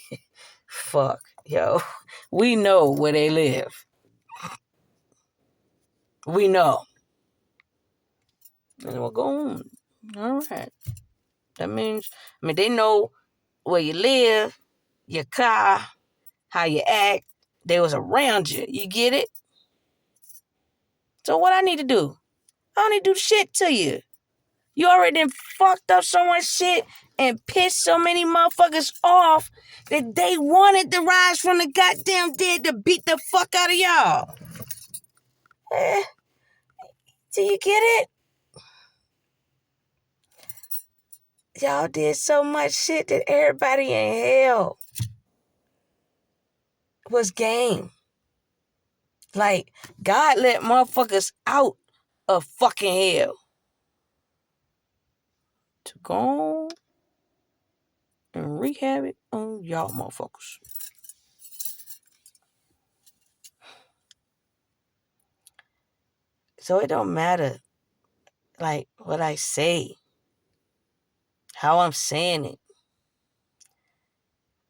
fuck, yo. We know where they live. We know. And we'll go on. All right. That means, they know where you live, your car, how you act. They was around you. You get it? So what I need to do? I don't need to do shit to you. You already done fucked up so much shit and pissed so many motherfuckers off that they wanted to rise from the goddamn dead to beat the fuck out of y'all. Do you get it? Y'all did so much shit that everybody in hell was game. Like, God let motherfuckers out of fucking hell to go and wreak havoc on y'all motherfuckers. So it don't matter, like, what I say, how I'm saying it.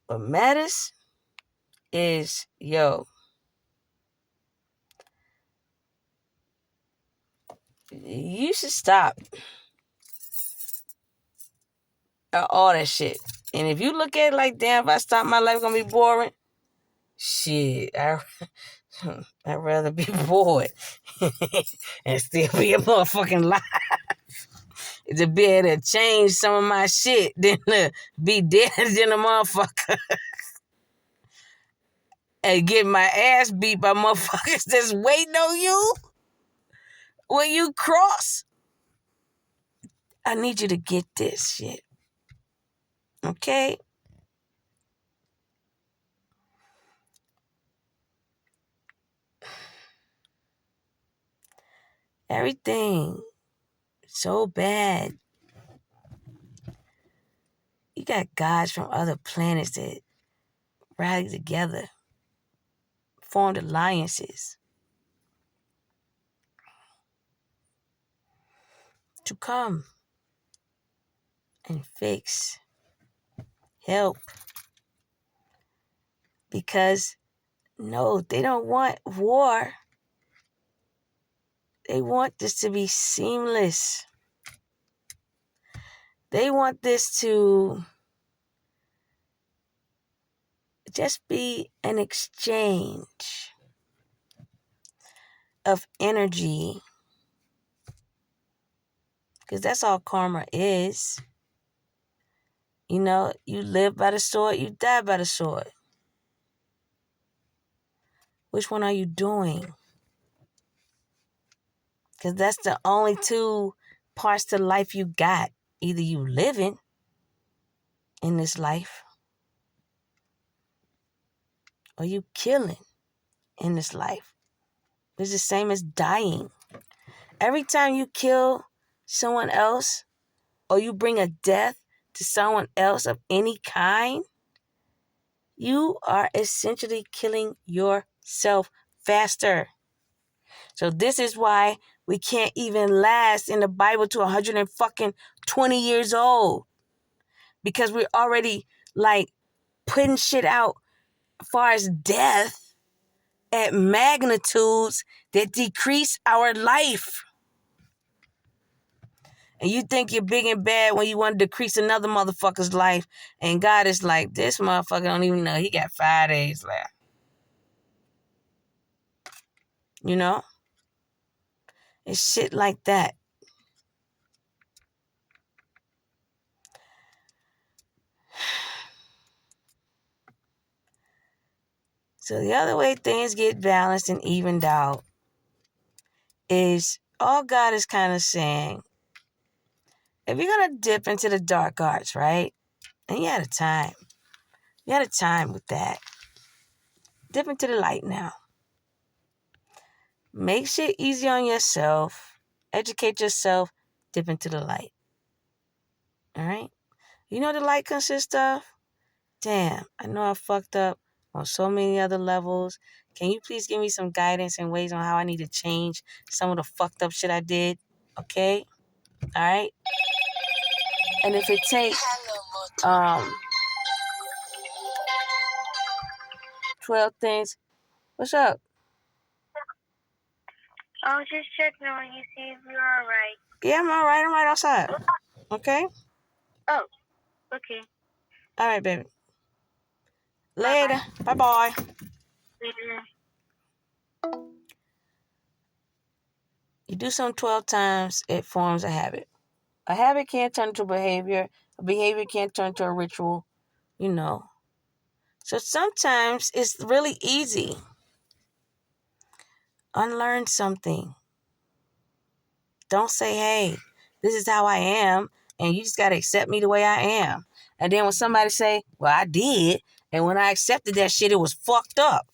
What matters is, yo, you should stop all that shit. And if you look at it like, damn, if I stop, my life gonna be boring. Shit, I'd rather be bored and still be a motherfucking life. to be able to change some of my shit than to be dead than a motherfucker and get my ass beat by motherfuckers that's waiting on you when you cross. I need you to get this shit. Okay? Everything so bad. You got gods from other planets that rally together, formed alliances to come and fix, help. Because, no, they don't want war. They want this to be seamless. They want this to just be an exchange of energy. Because that's all karma is. You know, you live by the sword, you die by the sword. Which one are you doing? Because that's the only two parts to life you got. Either you living in this life or you killing in this life. It's the same as dying. Every time you kill someone else or you bring a death to someone else of any kind, you are essentially killing yourself faster. So this is why we can't even last in the Bible to 120 years old. Because we're already like putting shit out as far as death at magnitudes that decrease our life. And you think you're big and bad when you want to decrease another motherfucker's life. And God is like, this motherfucker don't even know he got 5 days left. You know? It's shit like that. So the other way things get balanced and evened out is all God is kind of saying, if you're going to dip into the dark arts, right? And you had a time. You had a time with that. Dip into the light now. Make shit easy on yourself. Educate yourself. Dip into the light. All right? You know what the light consists of? Damn, I know I fucked up on so many other levels. Can you please give me some guidance and ways on how I need to change some of the fucked up shit I did? Okay? All right? And if it takes 12 things, what's up? I was just checking on you, see if you're all right. Yeah, I'm all right. I'm right outside. Okay? Oh, okay. All right, baby. Later. Bye-bye. Later. You do something 12 times, it forms a habit. A habit can't turn into behavior. A behavior can't turn to a ritual, you know. So sometimes it's really easy. Unlearn something. Don't say, hey, this is how I am, and you just got to accept me the way I am. And then when somebody say, well, I did, and when I accepted that shit, it was fucked up.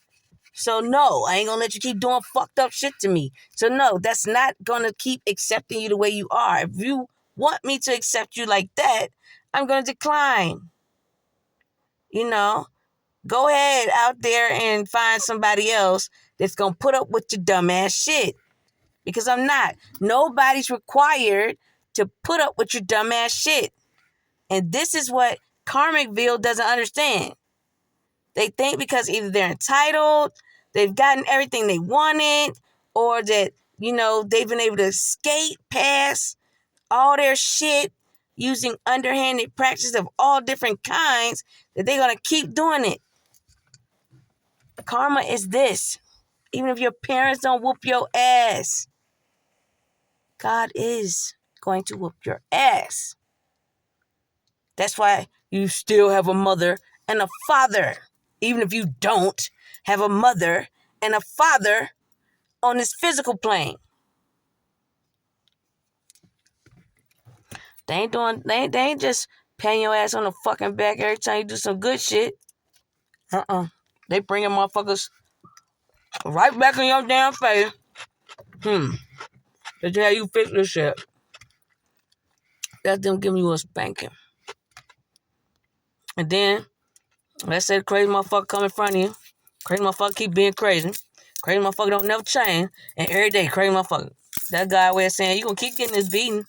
So no, I ain't going to let you keep doing fucked up shit to me. So no, that's not going to keep accepting you the way you are. If you want me to accept you like that, I'm going to decline. You know, go ahead out there and find somebody else that's going to put up with your dumbass shit. Because I'm not. Nobody's required to put up with your dumbass shit. And this is what Karmicville doesn't understand. They think because either they're entitled, they've gotten everything they wanted, or that, you know, they've been able to skate past all their shit using underhanded practices of all different kinds, that they're going to keep doing it. Karma is this. Even if your parents don't whoop your ass, God is going to whoop your ass. That's why you still have a mother and a father. Even if you don't have a mother and a father on this physical plane. They ain't just patting your ass on the fucking back every time you do some good shit. They bringing motherfuckers right back in your damn face. That's how you fix this shit. That's them giving you a spanking. And then, let's say the crazy motherfucker come in front of you. Crazy motherfucker keep being crazy. Crazy motherfucker don't never change. And every day, crazy motherfucker. That guy way of saying, you gonna keep getting this beating.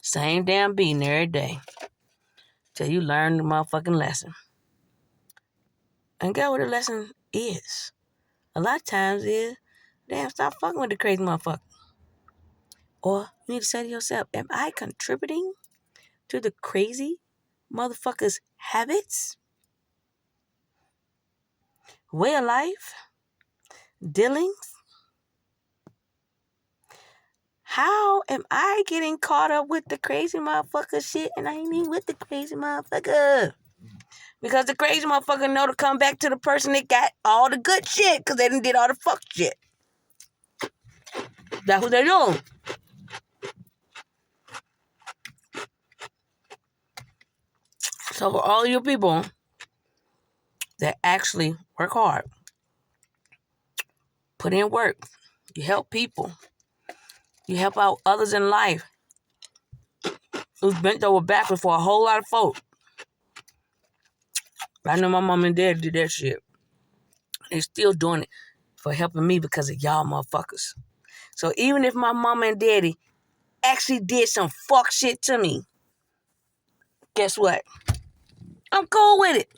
Same damn beating every day. Till you learn the motherfucking lesson. And get what the lesson is. A lot of times is, damn, stop fucking with the crazy motherfucker. Or you need to say to yourself, am I contributing to the crazy motherfucker's habits, way of life, dealings? How am I getting caught up with the crazy motherfucker shit and I ain't even with the crazy motherfucker? Because the crazy motherfucker know to come back to the person that got all the good shit because they done did all the fuck shit. That's what they doing. So for all you people that actually work hard, put in work, you help people, you help out others in life who's bent over backwards for a whole lot of folk. I know my mom and dad did that shit. They still doing it for helping me because of y'all motherfuckers. So even if my mama and daddy actually did some fuck shit to me, guess what? I'm cool with it.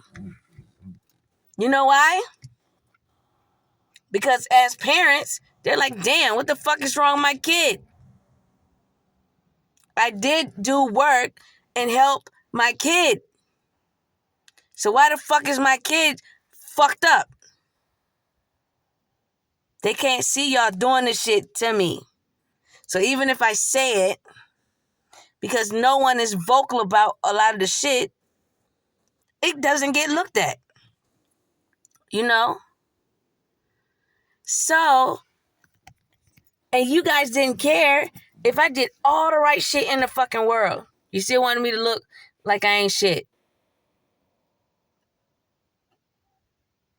You know why? Because as parents, they're like, damn, what the fuck is wrong with my kid? I did do work and help my kid. So why the fuck is my kid fucked up? They can't see y'all doing this shit to me. So even if I say it, because no one is vocal about a lot of the shit, it doesn't get looked at. You know? So, and you guys didn't care if I did all the right shit in the fucking world. You still wanted me to look like I ain't shit.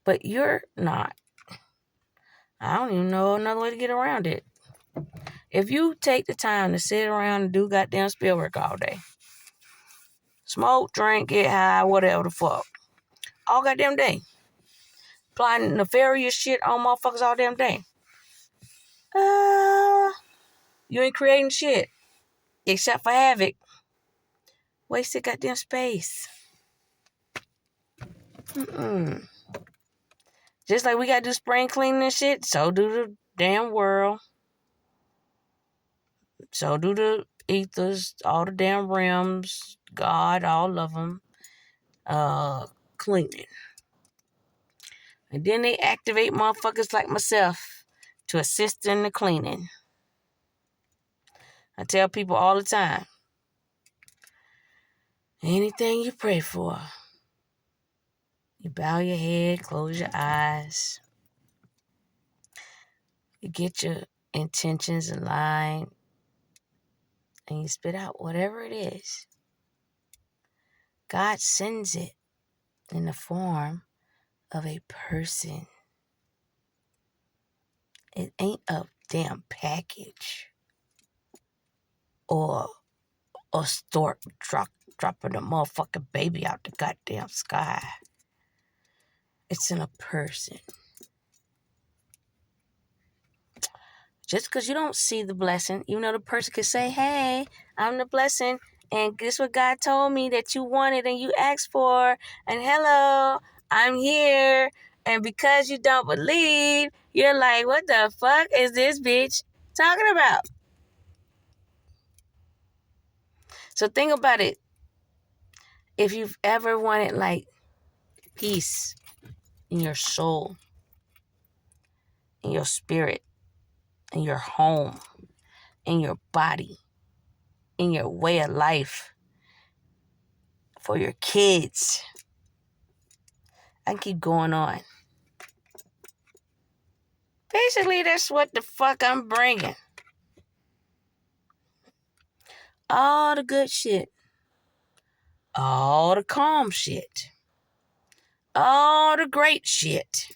But you're not. I don't even know another way to get around it. If you take the time to sit around and do goddamn spill work all day, smoke, drink, get high, whatever the fuck, all goddamn day, applying nefarious shit on motherfuckers all damn day, you ain't creating shit except for havoc. Wasted goddamn space. Just like we gotta do spring cleaning and shit, so do the damn world. So do the ethers, all the damn realms, God, all of them, cleaning. And then they activate motherfuckers like myself to assist in the cleaning. I tell people all the time, anything you pray for, you bow your head, close your eyes, you get your intentions in line, and you spit out whatever it is. God sends it in the form of a person. It ain't a damn package or a stork dropping a motherfucking baby out the goddamn sky. It's in a person. Just because you don't see the blessing, even though the person could say, hey, I'm the blessing, and this is what God told me that you wanted and you asked for, and hello, I'm here, and because you don't believe, you're like, what the fuck is this bitch talking about? So think about it. If you've ever wanted, like, peace in your soul, in your spirit, in your home, in your body, in your way of life for your kids. I can keep going on. Basically, that's what the fuck I'm bringing. All the good shit. All the calm shit. All the great shit.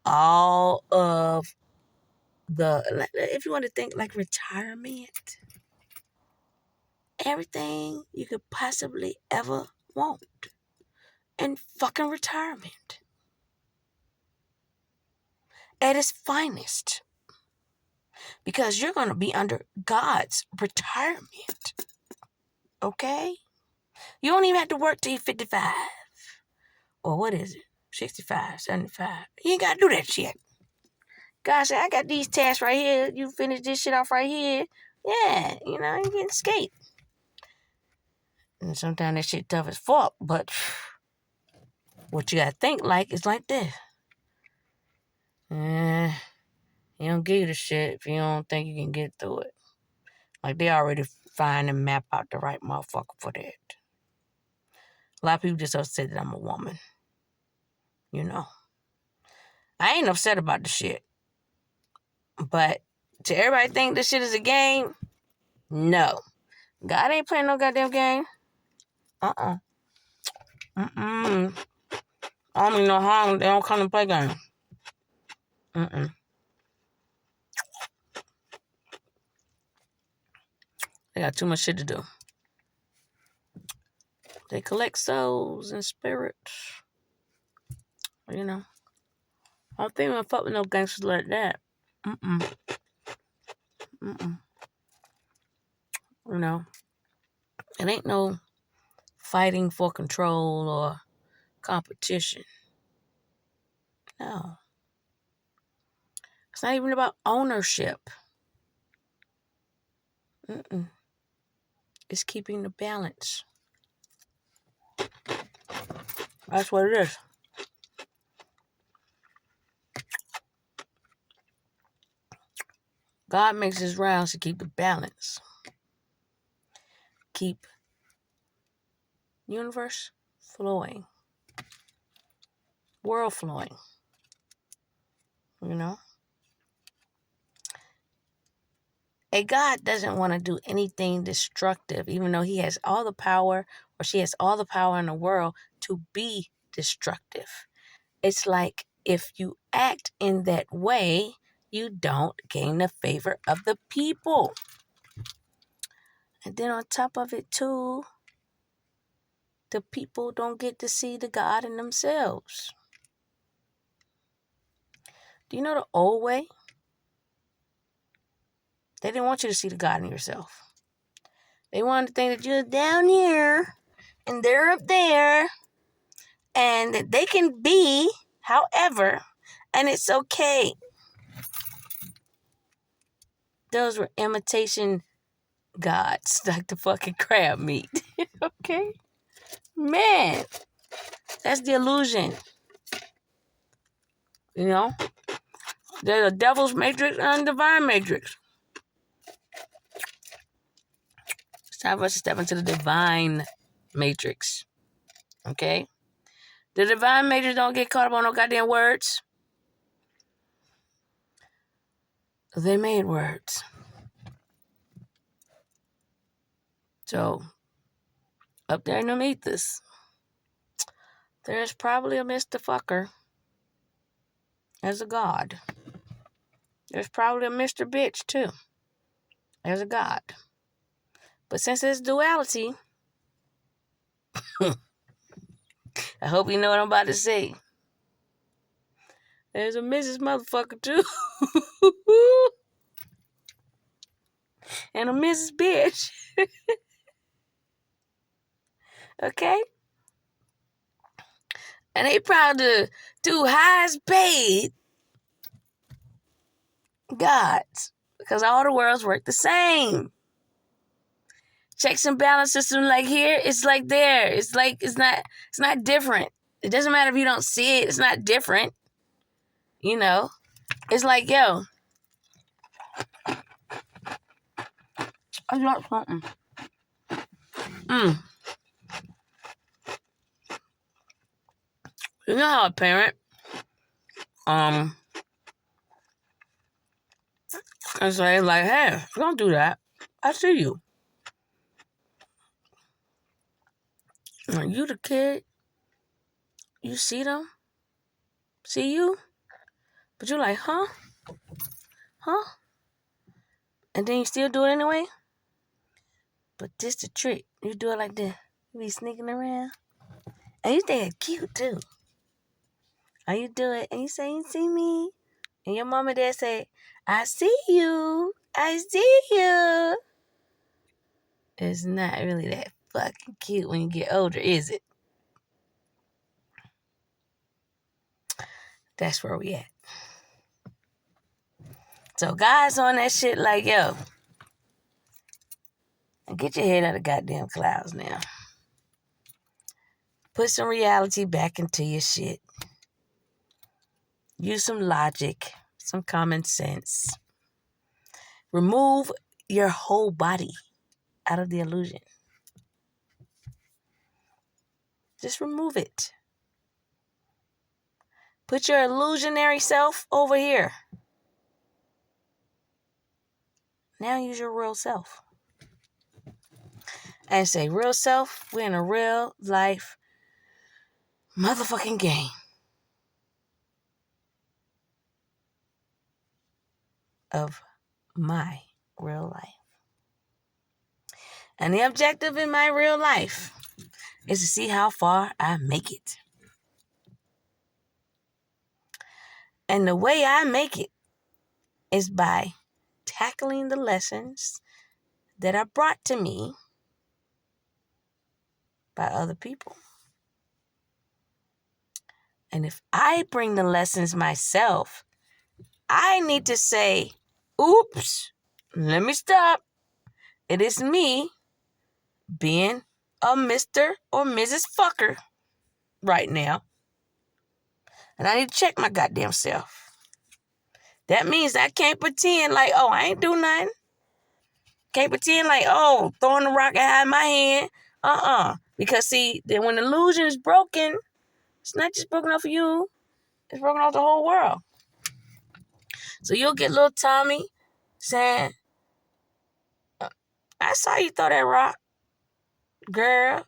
All of if you want to think like retirement, everything you could possibly ever want in fucking retirement at its finest, because you're going to be under God's retirement. Okay? You don't even have to work till you're 55. Or what is it? 65, 75. You ain't got to do that shit. God said, I got these tasks right here. You finish this shit off right here. Yeah, you getting skate. And sometimes that shit tough as fuck, but what you got to think like is like this. He don't give you the shit if you don't think you can get through it. Like, they already find and map out the right motherfucker for that. A lot of people just upset that I'm a woman. I ain't upset about the shit. But to everybody think this shit is a game, no. God ain't playing no goddamn game. I don't mean no harm. They don't come to play games. They got too much shit to do. They collect souls and spirits. I don't think I'm gonna fuck with no gangsters like that. It ain't no fighting for control or competition. No. It's not even about ownership. It's keeping the balance. That's what it is. God makes his rounds to keep the balance. Keep universe flowing. World flowing. A God doesn't want to do anything destructive, even though he has all the power, or she has all the power in the world to be destructive. It's like, if you act in that way, you don't gain the favor of the people. And then on top of it too, the people don't get to see the God in themselves. Do you know the old way? They didn't want you to see the God in yourself. They wanted to think that you're down here and they're up there, and that they can be however, and it's okay. Those were imitation gods, like the fucking crab meat. Okay? Man, that's the illusion. There's a devil's matrix and a divine matrix. It's time for us to step into the divine matrix. Okay? The divine matrix don't get caught up on no goddamn words. They made words. So, up there in them ethers, there's probably a Mr. Fucker as a god. There's probably a Mr. Bitch, too, as a god. But since it's duality, I hope you know what I'm about to say. There's a Mrs. Motherfucker, too. And a Mrs. Bitch. Okay? And they probably the two highest paid gods, because all the worlds work the same. Checks and balance system, like here, it's like there. It's like it's not different. It doesn't matter if you don't see it. It's not different. It's like, yo, I dropped something. You know how a parent, can say like, hey, don't do that. I see you. You the kid. You see them. See you. But you're like, huh? Huh? And then you still do it anyway? But this the trick. You do it like this. You be sneaking around. And you think it's cute too. Or you do it and you say, you see me? And your mom and dad say, I see you. I see you. It's not really that fucking cute when you get older, is it? That's where we at. So guys on that shit like, yo, get your head out of goddamn clouds now. Put some reality back into your shit. Use some logic, some common sense. Remove your whole body out of the illusion. Just remove it. Put your illusionary self over here. Now use your real self. And say, real self, we're in a real life motherfucking game of my real life. And the objective in my real life is to see how far I make it. And the way I make it is by tackling the lessons that are brought to me by other people. And if I bring the lessons myself, I need to say, oops, let me stop. It is me being a Mr. or Mrs. Fucker right now. And I need to check my goddamn self. That means I can't pretend like, oh, I ain't do nothing. Can't pretend like, oh, throwing the rock out of my hand. Because see, then when the illusion is broken, it's not just broken off of you. It's broken off the whole world. So you'll get little Tommy saying, I saw you throw that rock. Girl,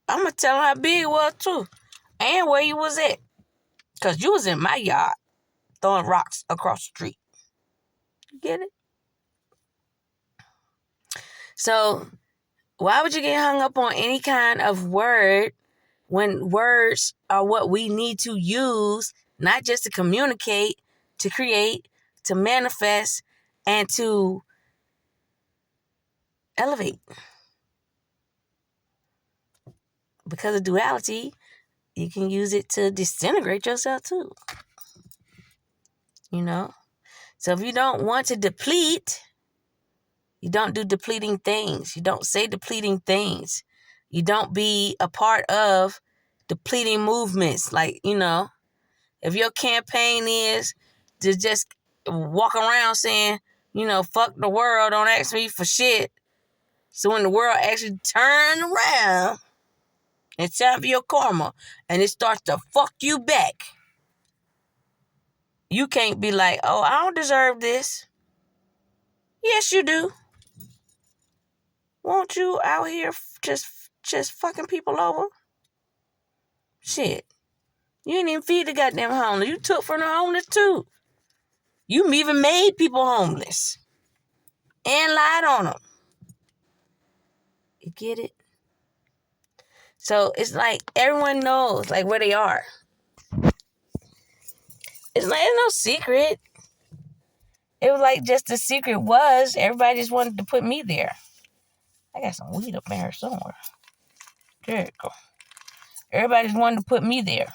I'm going to tell him how big it was too. And where you was at. Because you was in my yard throwing rocks across the street. You get it? So why would you get hung up on any kind of word when words are what we need to use, not just to communicate, to create, to manifest, and to elevate? Because of duality, you can use it to disintegrate yourself too. You know? So if you don't want to deplete, you don't do depleting things. You don't say depleting things. You don't be a part of depleting movements. Like, you know, if your campaign is to just walk around saying, you know, fuck the world, don't ask me for shit. So when the world actually turns around, it's time for your karma, and it starts to fuck you back. You can't be like, oh, I don't deserve this. Yes, you do. Won't you out here just fucking people over? Shit. You didn't even feed the goddamn homeless. You took from the homeless too. You even made people homeless. And lied on them. You get it? So it's like everyone knows like where they are. It's like it's no secret. It was like just the secret was everybody just wanted to put me there. I got some weed up in here somewhere. There you go. Everybody just wanted to put me there.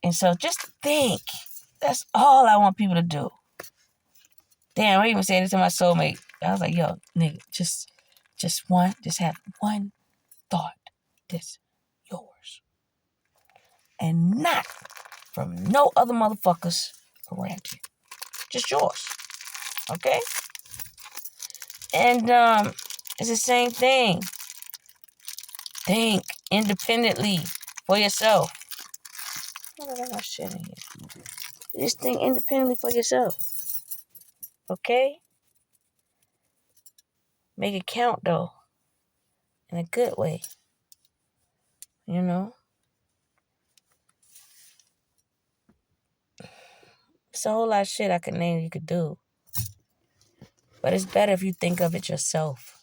And so just think. That's all I want people to do. Damn, I even said it to my soulmate. I was like, yo, nigga, just have one thought that's yours. And not from no other motherfuckers around you. Just yours. Okay? And it's the same thing. Think independently for yourself. I got my shit in here. Just think independently for yourself. Okay? Make it count though. In a good way. You know? It's a whole lot of shit I could name you could do. But it's better if you think of it yourself.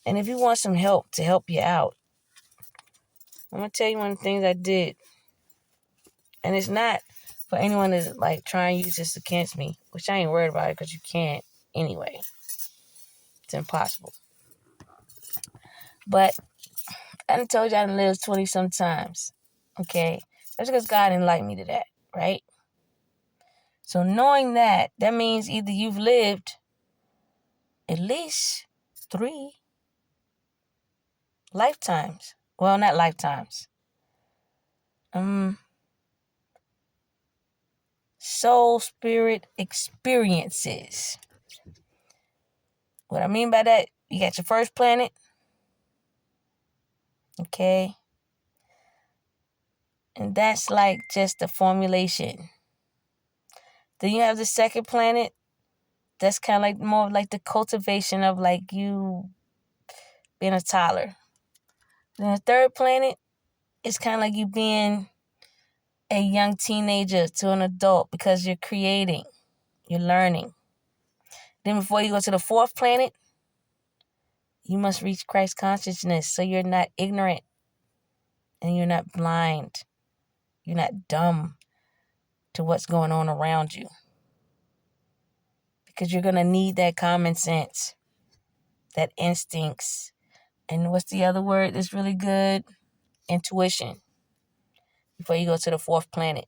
And if you want some help to help you out, I'm going to tell you one of the things I did. And it's not for anyone to like try and use this against me, which I ain't worried about it because you can't anyway. It's impossible. But I done told you I done lived 20 sometimes. Okay? That's because God enlightened me to that, right? So knowing that, that means either you've lived at least 3 lifetimes. Well, not lifetimes. Soul spirit experiences. What I mean by that, you got your first planet. Okay? And that's like just the formulation. Then you have the second planet. That's kind of like more of like the cultivation of like you being a toddler. Then the third planet is kind of like you being a young teenager to an adult because you're creating, you're learning. Then before you go to the fourth planet, you must reach Christ consciousness so you're not ignorant and you're not blind. You're not dumb to what's going on around you. Because you're going to need that common sense, that instincts. And what's the other word that's really good? Intuition. Before you go to the fourth planet.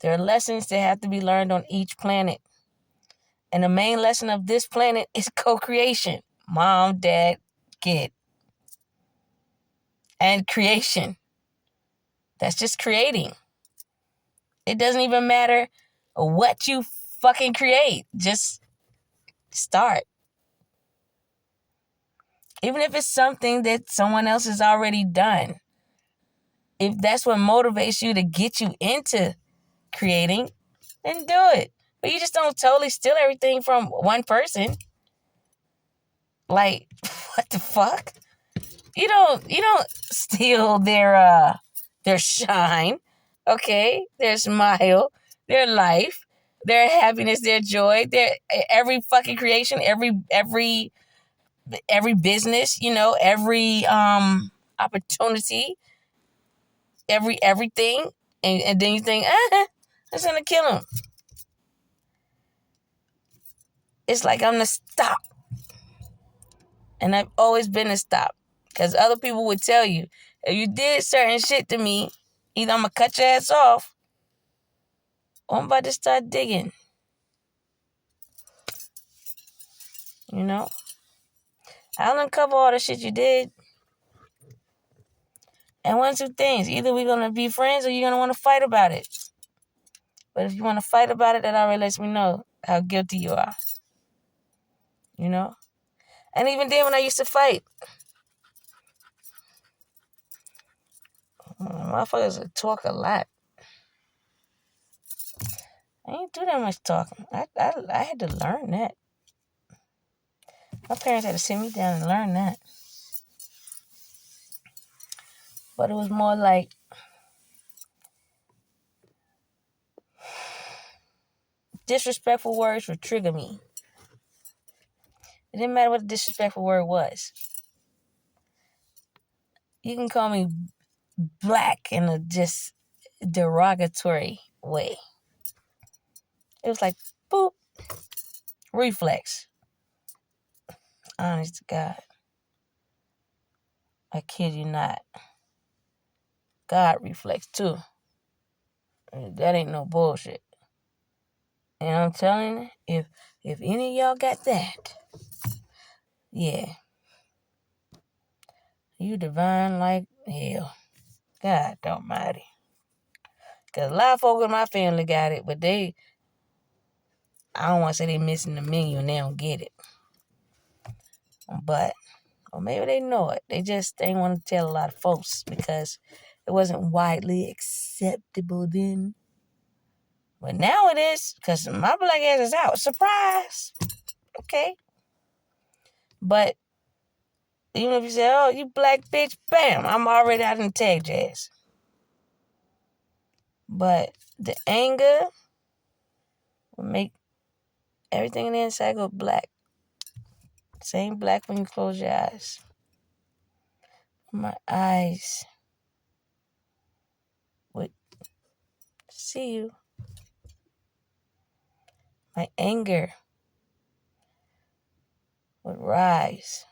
There are lessons that have to be learned on each planet. And the main lesson of this planet is co-creation. Mom, dad, kid. And creation. That's just creating. It doesn't even matter what you fucking create. Just start. Even if it's something that someone else has already done. If that's what motivates you to get you into creating, then do it. But you just don't totally steal everything from one person. Like, what the fuck? You don't steal their shine, okay? Their smile, their life, their happiness, their joy, their every fucking creation, every business, every opportunity, everything, and then you think, that's gonna kill him. It's like I'm gonna stop. And I've always been a stop. Because other people would tell you, if you did certain shit to me, either I'm going to cut your ass off or I'm about to start digging. You know? I'll uncover all the shit you did. And one of two things. Either we're going to be friends or you're going to want to fight about it. But if you want to fight about it, that already lets me know how guilty you are. You know? And even then when I used to fight, motherfuckers would talk a lot. I ain't do that much talking. I had to learn that. My parents had to sit me down and learn that. But it was more like disrespectful words would trigger me. It didn't matter what the disrespectful word was. You can call me black in a just derogatory way. It was like, boop, reflex. Honest to God. I kid you not. God reflex too. That ain't no bullshit. And I'm telling you, if any of y'all got that, yeah, you divine like hell. God almighty. Because a lot of folk in my family got it, but they I don't want to say they missing the menu and they don't get it. But, or maybe they know it. They just ain't want to tell a lot of folks because it wasn't widely acceptable then. But now it is, because my black ass is out. Surprise! Okay. But even if you say, oh, you black bitch, bam, I'm already out in the tag jazz. But the anger will make everything on the inside go black. Same black when you close your eyes. My eyes would see you. My anger would rise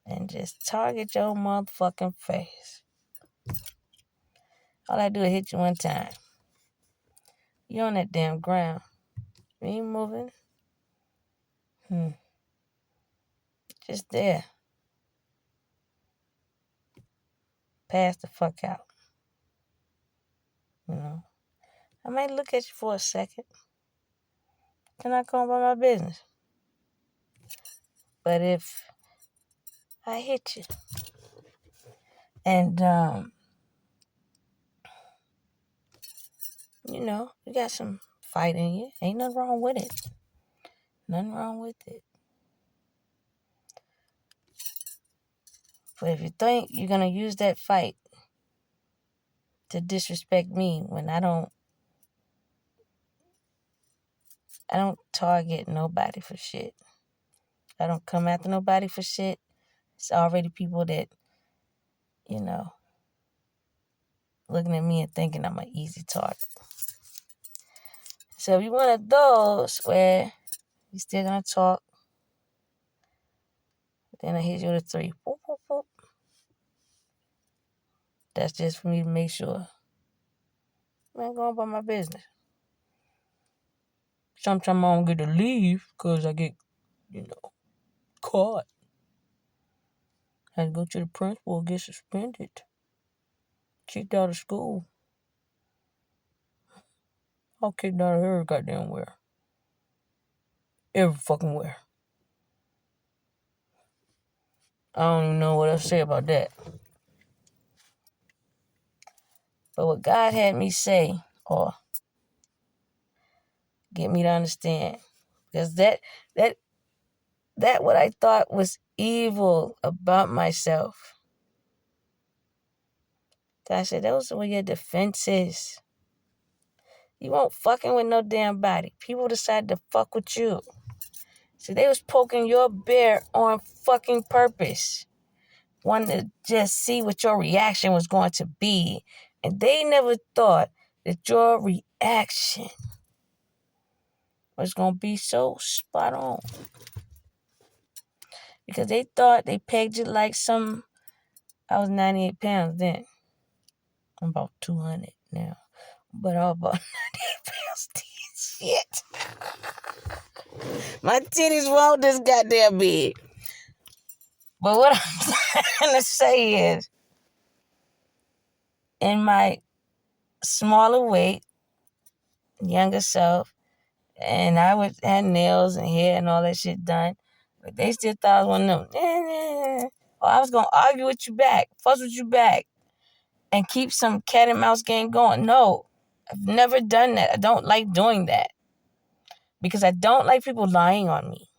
and just target your motherfucking face. All I do is hit you one time. You on that damn ground. You ain't moving. Just there. Pass the fuck out. You know. I might look at you for a second. Then I go about my business. But if I hit you and you know, you got some fight in you, ain't nothing wrong with it. Nothing wrong with it. But if you think you're gonna use that fight to disrespect me when I don't target nobody for shit. I don't come after nobody for shit. It's already people that, you know, looking at me and thinking I'm an easy target. So if you're one of those where you still gonna talk, then I hit you with a 3. Boop, boop, boop. That's just for me to make sure I'm going about my business. Sometimes I don't get to leave because I get, caught. I had to go to the principal and get suspended. Kicked out of school. I'll kicked out of her goddamn where. Every fucking where. I don't even know what else to say about that. But what God had me say, or get me to understand, because that what I thought was evil about myself, God said, those were your defenses. You won't fucking with no damn body. People decided to fuck with you. See, they was poking your bear on fucking purpose. Wanted to just see what your reaction was going to be. And they never thought that your reaction was going to be so spot on. Because they thought they pegged you like some... I was 98 pounds then. I'm about 200 now. But I was about 98 pounds then. Shit. My titties won't this goddamn big. But what I'm trying to say is, in my smaller weight, younger self, and I would have nails and hair and all that shit done, but they still thought I was one of them. Or I was going to argue with you back, fuss with you back, and keep some cat and mouse game going. No, I've never done that. I don't like doing that because I don't like people lying on me.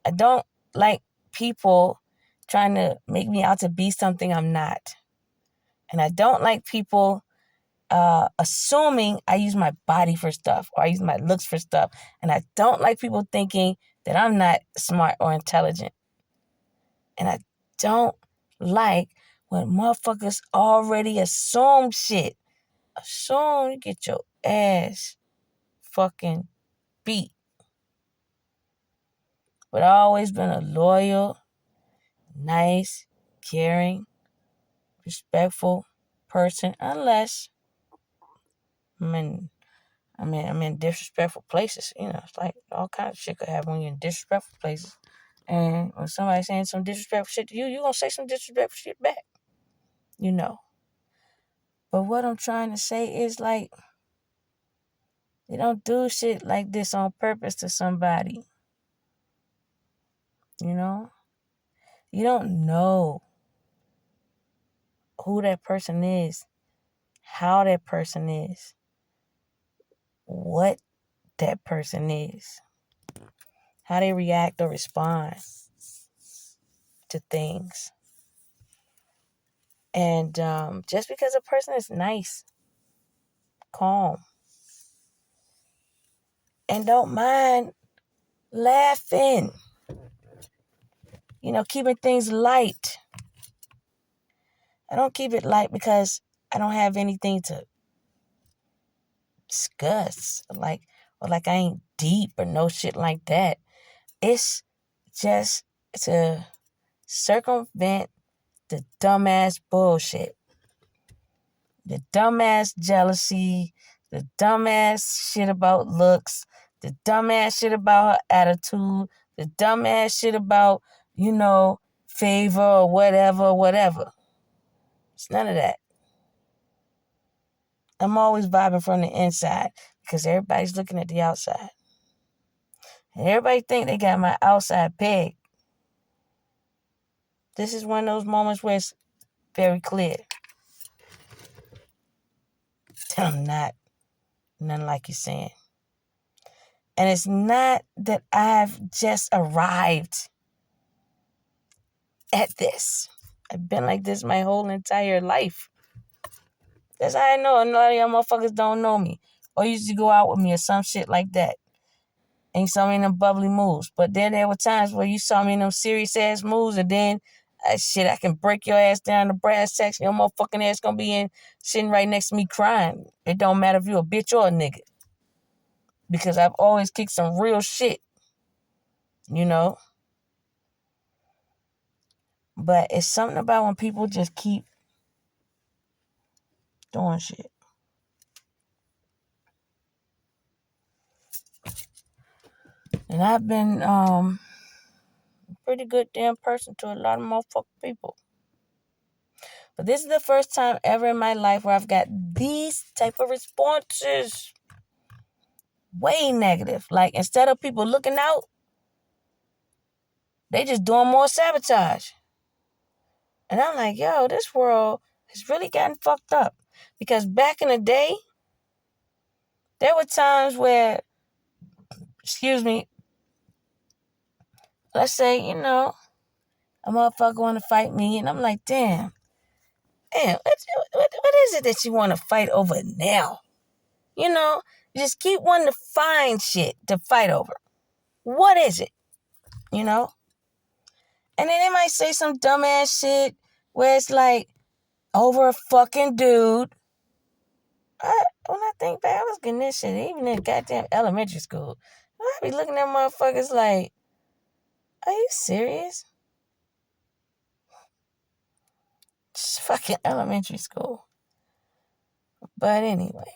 I don't like people trying to make me out to be something I'm not. And I don't like people assuming I use my body for stuff or I use my looks for stuff. And I don't like people thinking that I'm not smart or intelligent. And I don't like when motherfuckers already assume shit. Assume you get your ass fucking beat. But I've always been a loyal, nice, caring, respectful person, unless I'm in disrespectful places. It's like all kinds of shit could happen when you're in disrespectful places. And when somebody's saying some disrespectful shit to you, you're going to say some disrespectful shit back. But what I'm trying to say is, like, They don't do shit like this on purpose to somebody. You know? You don't know who that person is, how that person is, what that person is, how they react or respond to things. And just because a person is nice, calm, and don't mind laughing, keeping things light. I don't keep it light because I don't have anything to discuss, or like I ain't deep or no shit like that. It's just to circumvent the dumbass bullshit, the dumbass jealousy, the dumbass shit about looks, the dumbass shit about her attitude, the dumbass shit about, favor or whatever. It's none of that. I'm always vibing from the inside because everybody's looking at the outside. And everybody think they got my outside pegged. This is one of those moments where it's very clear. I'm not nothing like you're saying. And it's not that I've just arrived at this. I've been like this my whole entire life. That's how I know a lot of y'all motherfuckers don't know me. Or used to go out with me or some shit like that. And you saw me in them bubbly moves. But then there were times where you saw me in them serious ass moves, and then I can break your ass down to brass tacks. Your motherfucking ass gonna be sitting right next to me crying. It don't matter if you a bitch or a nigga. Because I've always kicked some real shit. But it's something about when people just keep doing shit. And I've been a pretty good damn person to a lot of motherfucking people. But this is the first time ever in my life where I've got these type of responses. Way negative. Like, instead of people looking out, they just doing more sabotage. And I'm like, yo, this world has really gotten fucked up. Because back in the day, there were times where, let's say, a motherfucker want to fight me, and I'm like, damn, what is it that you want to fight over now? You just keep wanting to find shit to fight over. What is it? And then they might say some dumbass shit where it's like, over a fucking dude. When I think back, I was getting this shit even in goddamn elementary school. I be looking at motherfuckers like, are you serious? It's fucking elementary school. But anyway.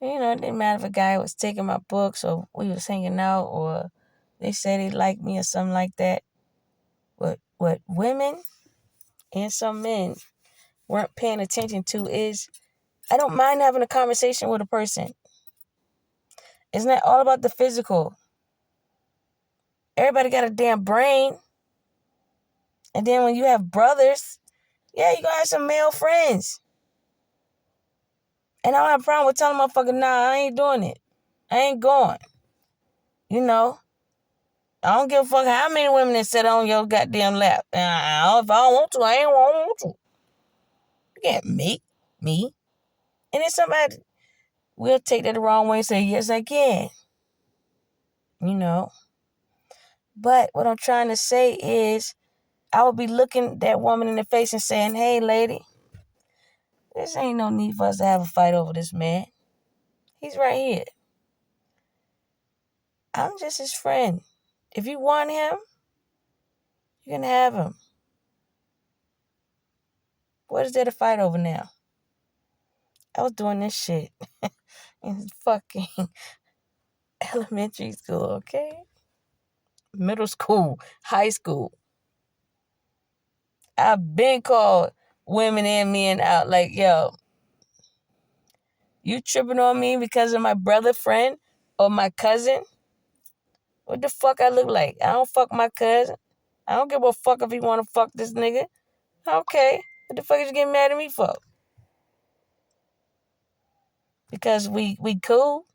It didn't matter if a guy was taking my books or we was hanging out or they said he liked me or something like that. What women and some men weren't paying attention to is, I don't mind having a conversation with a person. It's not all about the physical. Everybody got a damn brain. And then when you have brothers, yeah, you gonna have some male friends. And I don't have a problem with telling motherfucker, nah, I ain't doing it. I ain't going. I don't give a fuck how many women that sit on your goddamn lap. If I don't want to, I ain't want to. You can't make me. And then somebody will take that the wrong way and say, yes, I can. But what I'm trying to say is, I would be looking that woman in the face and saying, hey, lady, this ain't no need for us to have a fight over this man. He's right here. I'm just his friend. If you want him, you can have him. What is there to fight over now? I was doing this shit in fucking elementary school, okay? Middle school, high school. I've been called women and men out like, yo, You tripping on me because of my brother friend or my cousin? What the fuck I look like? I don't fuck my cousin. I don't give a fuck if he want to fuck this nigga. Okay. What the fuck is you getting mad at me for? Because we cool.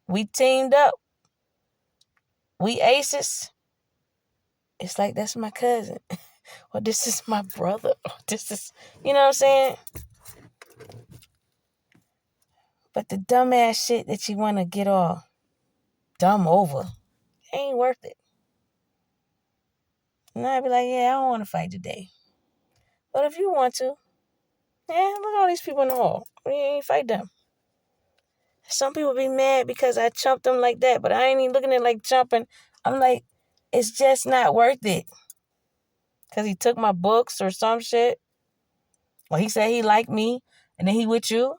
We teamed up. We aces. It's like, that's my cousin. Or this is my brother. Or this is, you know what I'm saying? But the dumbass shit that you want to get all dumb over ain't worth it. And I'd be like, yeah, I don't want to fight today. But if you want to, yeah, look at all these people in the hall. You ain't fight them. Some people be mad because I chumped them like that, but I ain't even looking at it like chumping. I'm like, it's just not worth it. Because he took my books or some shit. Or he said he liked me, and then he with you.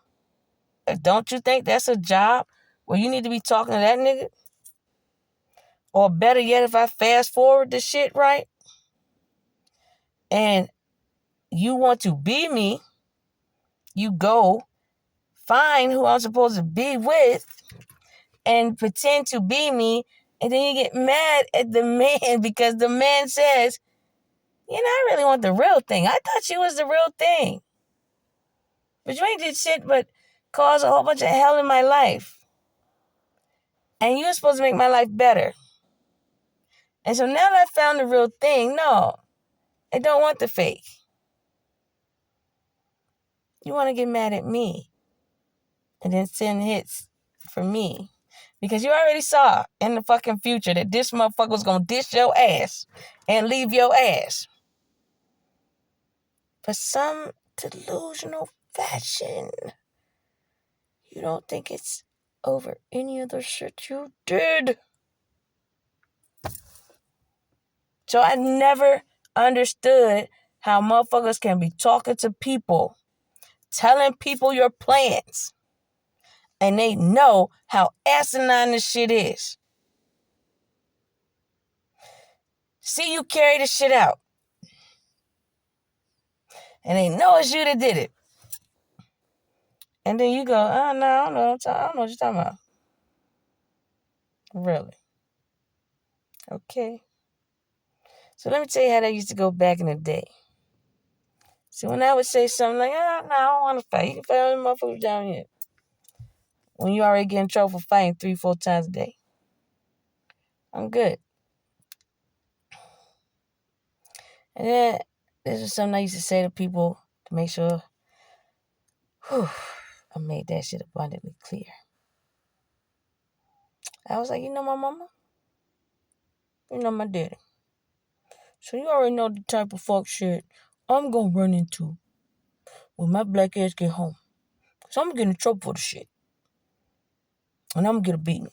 Don't you think that's a job where you need to be talking to that nigga? Or better yet, if I fast forward the shit, right? And you want to be me, you go find who I'm supposed to be with and pretend to be me, and then you get mad at the man because the man says, you know, I really want the real thing. I thought you was the real thing. But you ain't did shit but cause a whole bunch of hell in my life. And you were supposed to make my life better. And so now that I found the real thing, no, I don't want the fake. You want to get mad at me and then send hits for me. Because you already saw in the fucking future that this motherfucker was going to dish your ass and leave your ass. For some delusional fashion, you don't think it's over any other shit you did. So I never understood how motherfuckers can be talking to people, telling people your plans, and they know how asinine this shit is. See you carry this shit out, and they know it's you that did it. And then you go, oh, no, I don't know what you're talking about. Really? Okay. So let me tell you how that used to go back in the day. So when I would say something like, oh, no, I don't want to fight. You can fight all the motherfuckers down here. When you already get in trouble for fighting 3-4 times a day. I'm good. And then this is something I used to say to people to make sure I made that shit abundantly clear. I was like, you know my mama? You know my daddy. So you already know the type of fuck shit I'm gonna run into when my black ass get home. So I'm gonna get in trouble for the shit. And I'm gonna get a beating.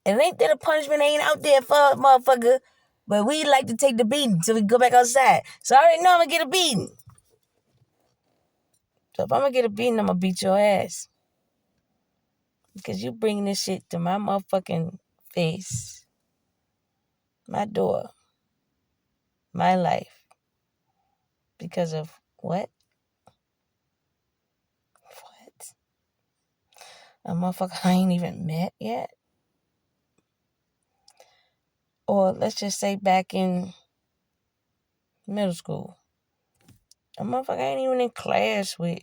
And it ain't that a punishment ain't out there for a motherfucker, but we like to take the beating till we go back outside. So I already know I'm gonna get a beating. So if I'm gonna get a beating, I'm gonna beat your ass. Because you bringing this shit to my motherfucking face, my door, my life. Because of what? What? A motherfucker I ain't even met yet? Or let's just say back in middle school. A motherfucker I ain't even in class with.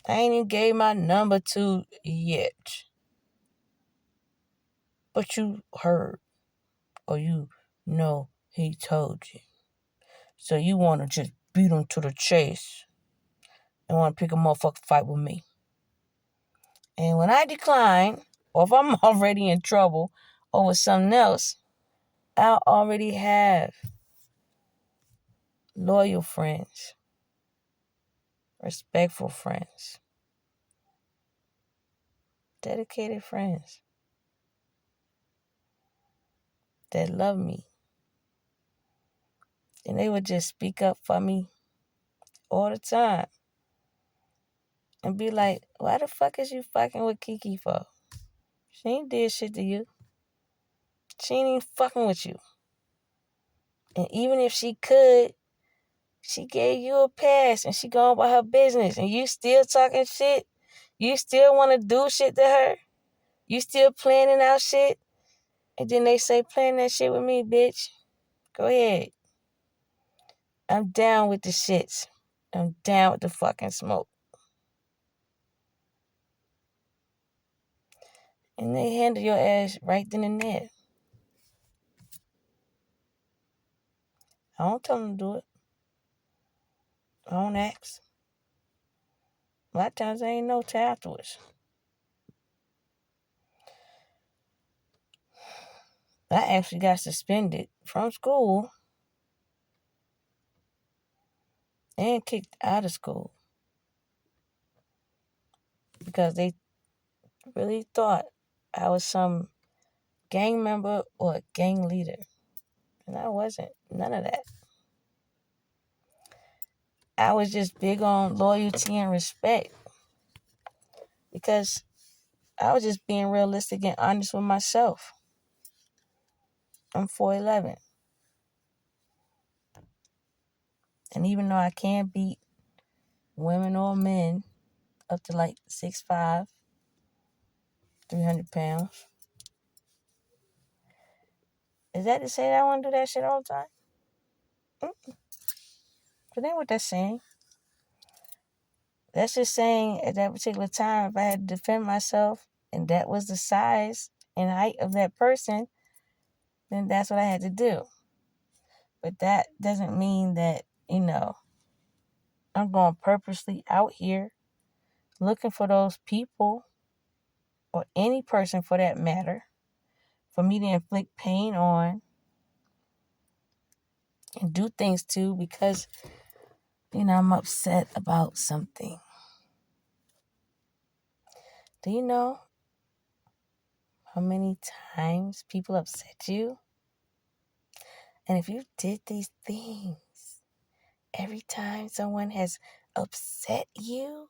I ain't even gave my number to yet. But you heard. Or you know he told you. So you want to just beat him to the chase. And want to pick a motherfucking fight with me. And when I decline, or if I'm already in trouble over something else, I already have loyal friends, respectful friends, dedicated friends that love me. And they would just speak up for me all the time. And be like, why the fuck is you fucking with Kiki for? She ain't did shit to you. She ain't even fucking with you. And even if she could, She gave you a pass and she going about her business and you still talking shit? You still want to do shit to her? You still planning out shit? And then they say, plan that shit with me, bitch. Go ahead. I'm down with the shits. I'm down with the fucking smoke. And they handle your ass right then and there. I don't tell them to do it. I don't ask. A lot of times there ain't no time afterwards. I actually got suspended from school and kicked out of school because they really thought I was some gang member or gang leader. And I wasn't. None of that. I was just big on loyalty and respect because I was just being realistic and honest with myself. I'm 4'11". And even though I can't beat women or men up to like 6'5", 300 pounds, is that to say that I want to do that shit all the time? But ain't what that's saying. That's just saying at that particular time, if I had to defend myself and that was the size and height of that person, then that's what I had to do. But that doesn't mean that, I'm going purposely out here looking for those people or any person for that matter for me to inflict pain on and do things to because, I'm upset about something. Do you know how many times people upset you? And if you did these things every time someone has upset you,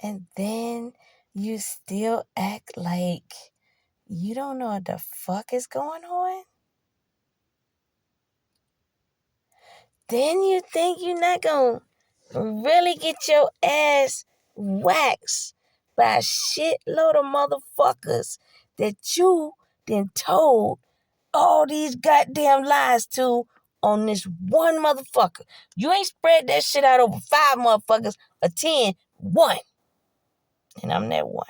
and then you still act like you don't know what the fuck is going on, then you think you're not going to really get your ass waxed by a shitload of motherfuckers that you then told all these goddamn lies to on this one motherfucker. You ain't spread that shit out over 5 motherfuckers or 10, one. And I'm that one.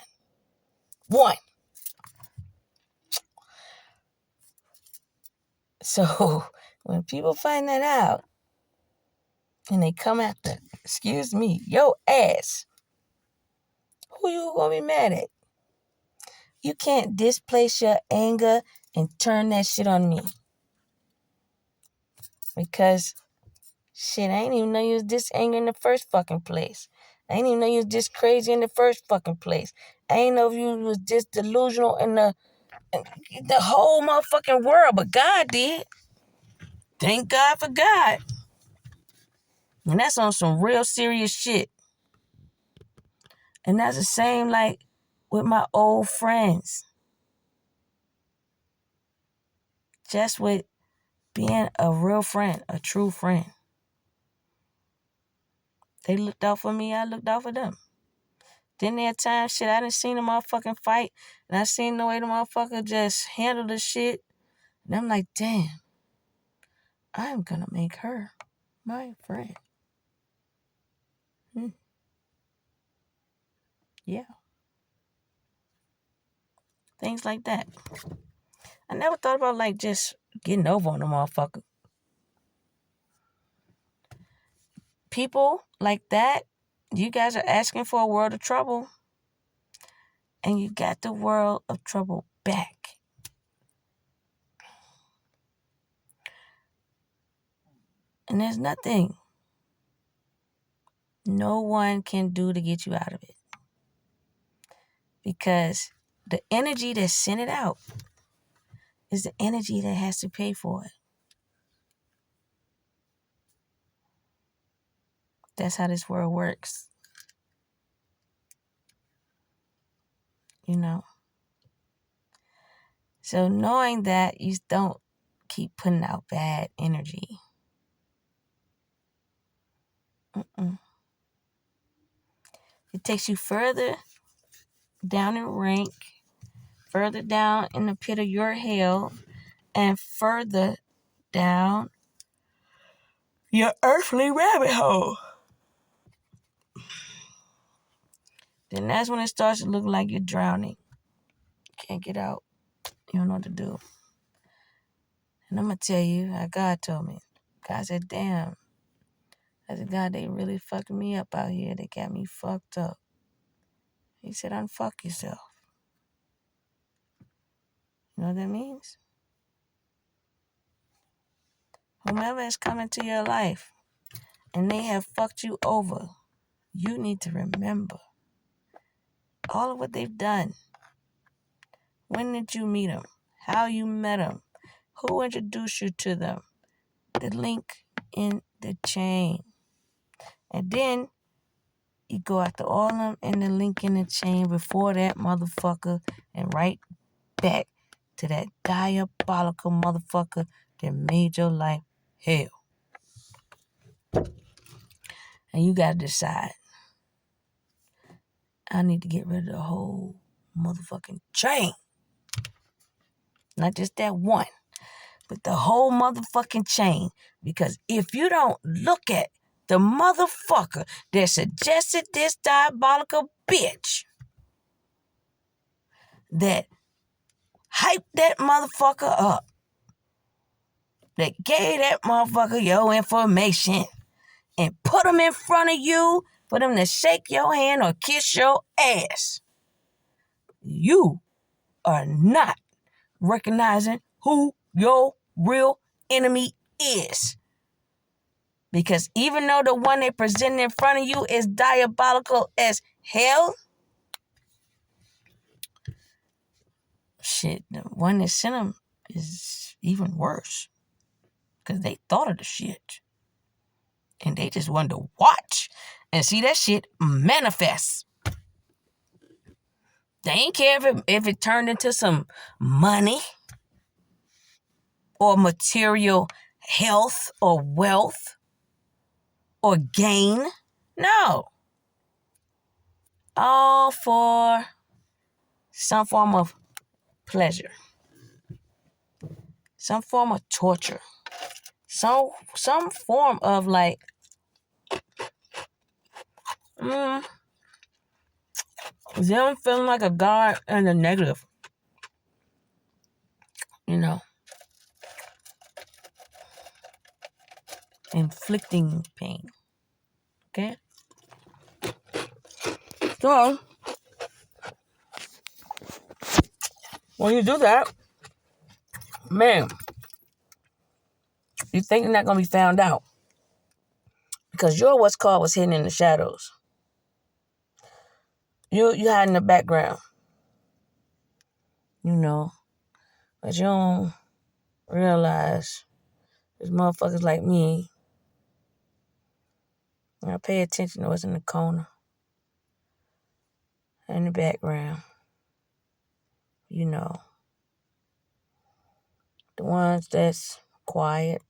One. So when people find that out and they come after, excuse me, your ass, who you gonna be mad at? You can't displace your anger and turn that shit on me. Because shit, I ain't even know you was this angry in the first fucking place. I ain't even know you was this crazy in the first fucking place. I ain't know if you was this delusional in the whole motherfucking world, but God did. Thank God for God. And that's on some real serious shit. And that's the same like with my old friends. Just with being a real friend, a true friend. They looked out for me, I looked out for them. Then there are times, shit, I done seen a motherfucking fight, and I seen the way the motherfucker just handled the shit. And I'm like, damn, I'm gonna make her my friend. Yeah. Things like that. I never thought about like just getting over on the motherfucker. People like that, you guys are asking for a world of trouble. And you got the world of trouble back. And there's nothing no one can do to get you out of it. Because the energy that sent it out is the energy that has to pay for it. That's how this world works. So knowing that you don't keep putting out bad energy. It takes you further down in rank, further down in the pit of your hell, and further down your earthly rabbit hole. Then that's when it starts to look like you're drowning. You can't get out. You don't know what to do. And I'm going to tell you how God told me. God said, damn. I said, God, they really fucking me up out here. They got me fucked up. He said, unfuck yourself. You know what that means? Whomever is coming to your life and they have fucked you over, you need to remember all of what they've done. When did you meet them? How you met them? Who introduced you to them? The link in the chain. And then you go after all of them in the link in the chain before that motherfucker and right back to that diabolical motherfucker that made your life hell. And you gotta decide, I need to get rid of the whole motherfucking chain. Not just that one, but the whole motherfucking chain. Because if you don't look at the motherfucker that suggested this diabolical bitch, that hyped that motherfucker up, that gave that motherfucker your information and put him in front of you for them to shake your hand or kiss your ass, you are not recognizing who your real enemy is. Because even though the one they present in front of you is diabolical as hell, shit, the one that sent them is even worse. Because they thought of the shit. And they just wanted to watch and see that shit manifest. They ain't care if it turned into some money or material health or wealth or gain. No. All for some form of pleasure, some form of torture, some form of like, them feeling like a god and a negative, you know, inflicting pain. Okay? So, when you do that, man, you think you're not going to be found out. Because you're what's called what's hidden in the shadows. You hide in the background. You know. But you don't realize there's motherfuckers like me. I pay attention to what's in the corner. In the background. You know. The ones that's quiet.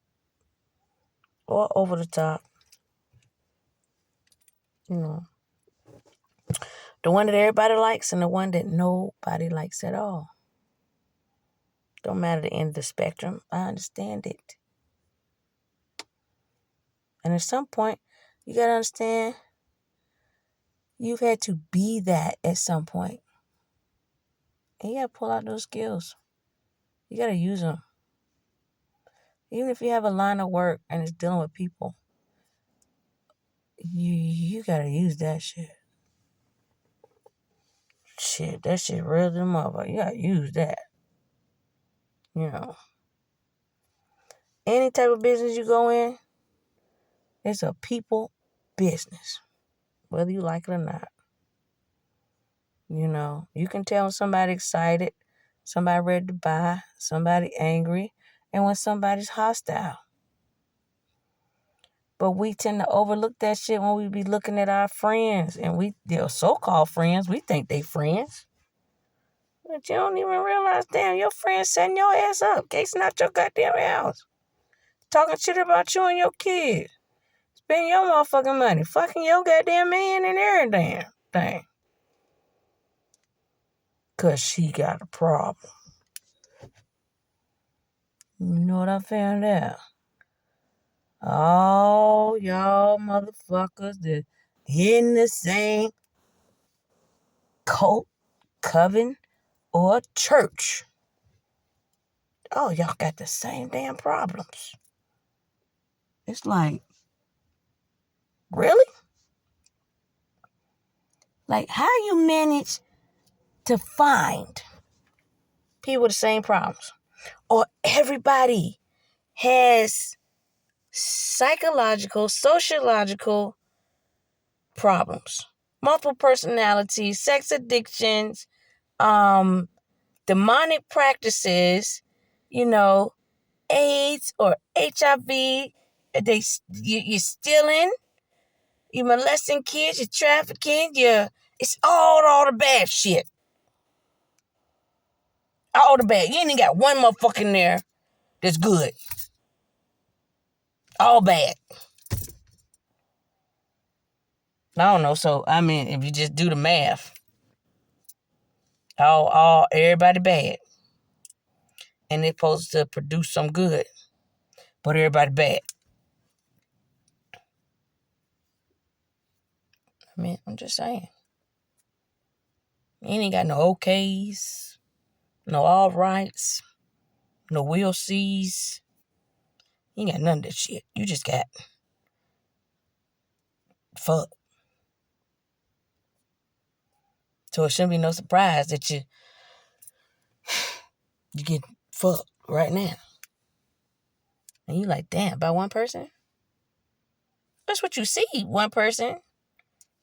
Or over the top. You know. The one that everybody likes and the one that nobody likes at all. Don't matter the end of the spectrum. I understand it. And at some point, you got to understand, you've had to be that at some point. And you got to pull out those skills. You got to use them. Even if you have a line of work and it's dealing with people, you got to use that shit. Shit, that shit real to the motherfucker. You got to use that. You know. Any type of business you go in, it's a people business. Whether you like it or not. You know, you can tell when somebody excited, somebody ready to buy, somebody angry, and when somebody's hostile. But we tend to overlook that shit when we be looking at our friends. And they're so-called friends, we think they friends. But you don't even realize, damn, your friend setting your ass up, casing out your goddamn house, talking shit about you and your kids, spending your motherfucking money, fucking your goddamn man and everything. Thing. Because she got a problem. You know what I found out? All y'all motherfuckers that in the same cult, coven, or church. Oh, y'all got the same damn problems. It's like, really? Like, how you manage to find people with the same problems? Or everybody has psychological, sociological problems. Multiple personalities, sex addictions, demonic practices, AIDS or HIV. You're stealing, you molesting kids, you trafficking, it's all the bad shit. All the bad. You ain't even got one motherfucker in there that's good. All bad. I don't know. So I mean, if you just do the math, everybody bad, and they're supposed to produce some good, but everybody bad. I mean, I'm just saying. You ain't got no okays, no all rights, no we'll sees. You ain't got none of that shit. You just got fuck. So it shouldn't be no surprise that you get fucked right now. And you like, damn, by one person? That's what you see, one person.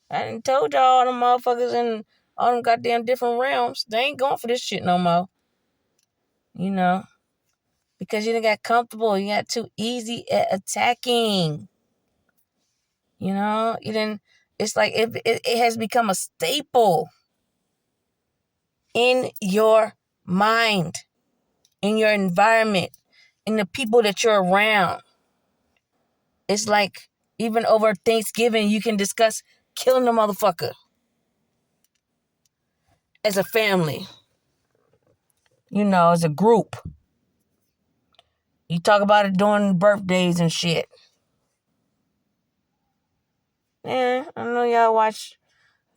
I done told y'all all them motherfuckers in all them goddamn different realms, they ain't going for this shit no more. Because you done got comfortable. You got too easy at attacking. It's like it has become a staple in your mind, in your environment, in the people that you're around. It's like even over Thanksgiving, you can discuss killing the motherfucker as a family, as a group. You talk about it during birthdays and shit. Yeah, I know y'all watch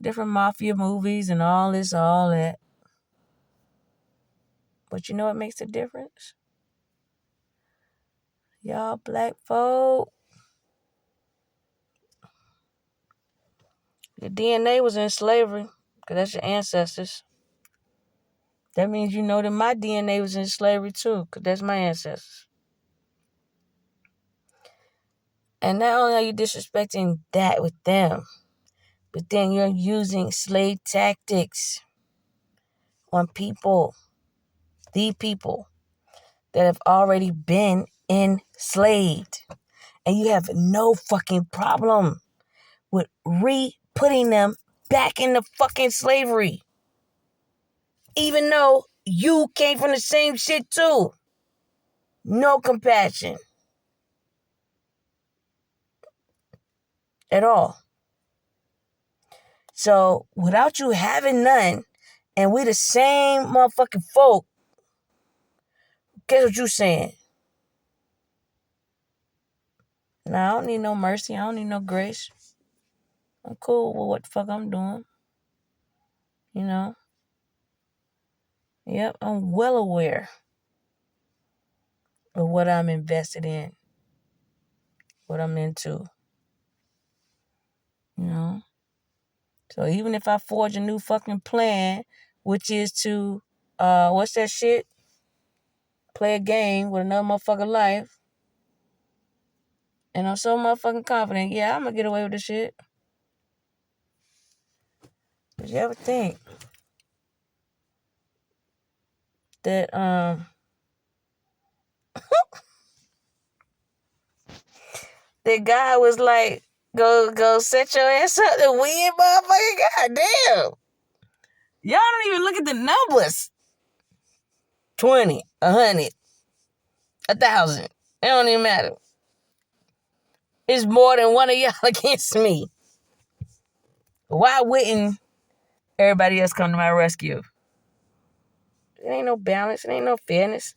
different mafia movies and all this, all that. But you know what makes a difference? Y'all black folk. Your DNA was in slavery, because that's your ancestors. That means you know that my DNA was in slavery too, because that's my ancestors. And not only are you disrespecting that with them, but then you're using slave tactics on people, the people that have already been enslaved. And you have no fucking problem with putting them back into fucking slavery. Even though you came from the same shit too. No compassion. At all. So, without you having none, and we the same motherfucking folk, guess what you saying? Nah, I don't need no mercy. I don't need no grace. I'm cool with what the fuck I'm doing. Yep, I'm well aware of what I'm invested in, what I'm into. So even if I forge a new fucking plan, which is to, what's that shit? Play a game with another motherfucking life. And I'm so motherfucking confident, yeah, I'm gonna get away with this shit. Did you ever think that, that guy was like, go set your ass up to win, motherfucker? Goddamn. Y'all don't even look at the numbers. 20, 100, 1,000. It don't even matter. It's more than one of y'all against me. Why wouldn't everybody else come to my rescue? It ain't no balance. It ain't no fairness.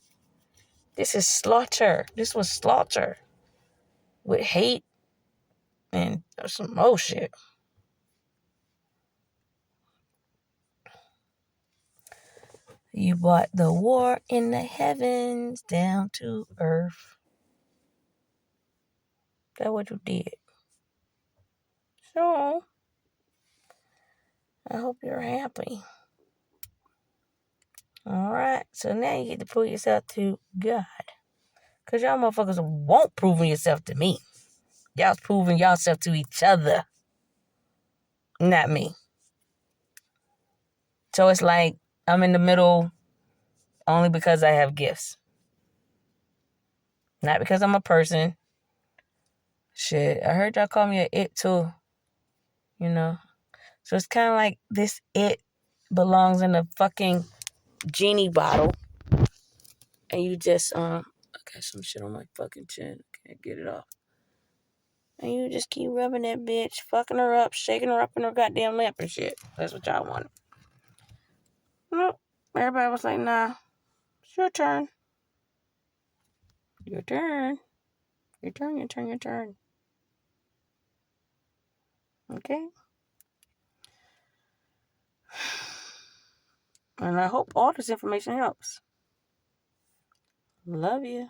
This is slaughter. This was slaughter. With hate and some more shit. You brought the war in the heavens down to earth. That's what you did. So, I hope you're happy. Alright, so now you get to prove yourself to God. Because y'all motherfuckers won't proving yourself to me. Y'all's proving yourself to each other. Not me. So it's like I'm in the middle only because I have gifts. Not because I'm a person. Shit, I heard y'all call me a it too. You know? So it's kind of like this it belongs in a fucking genie bottle. And you just, I got some shit on my fucking chin. Can't get it off. And you just keep rubbing that bitch, fucking her up, shaking her up in her goddamn lamp and shit. That's what y'all wanted. Nope. Everybody was like, nah, it's your turn. Your turn. Your turn, your turn, your turn. Okay? And I hope all this information helps. Love you.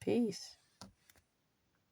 Peace.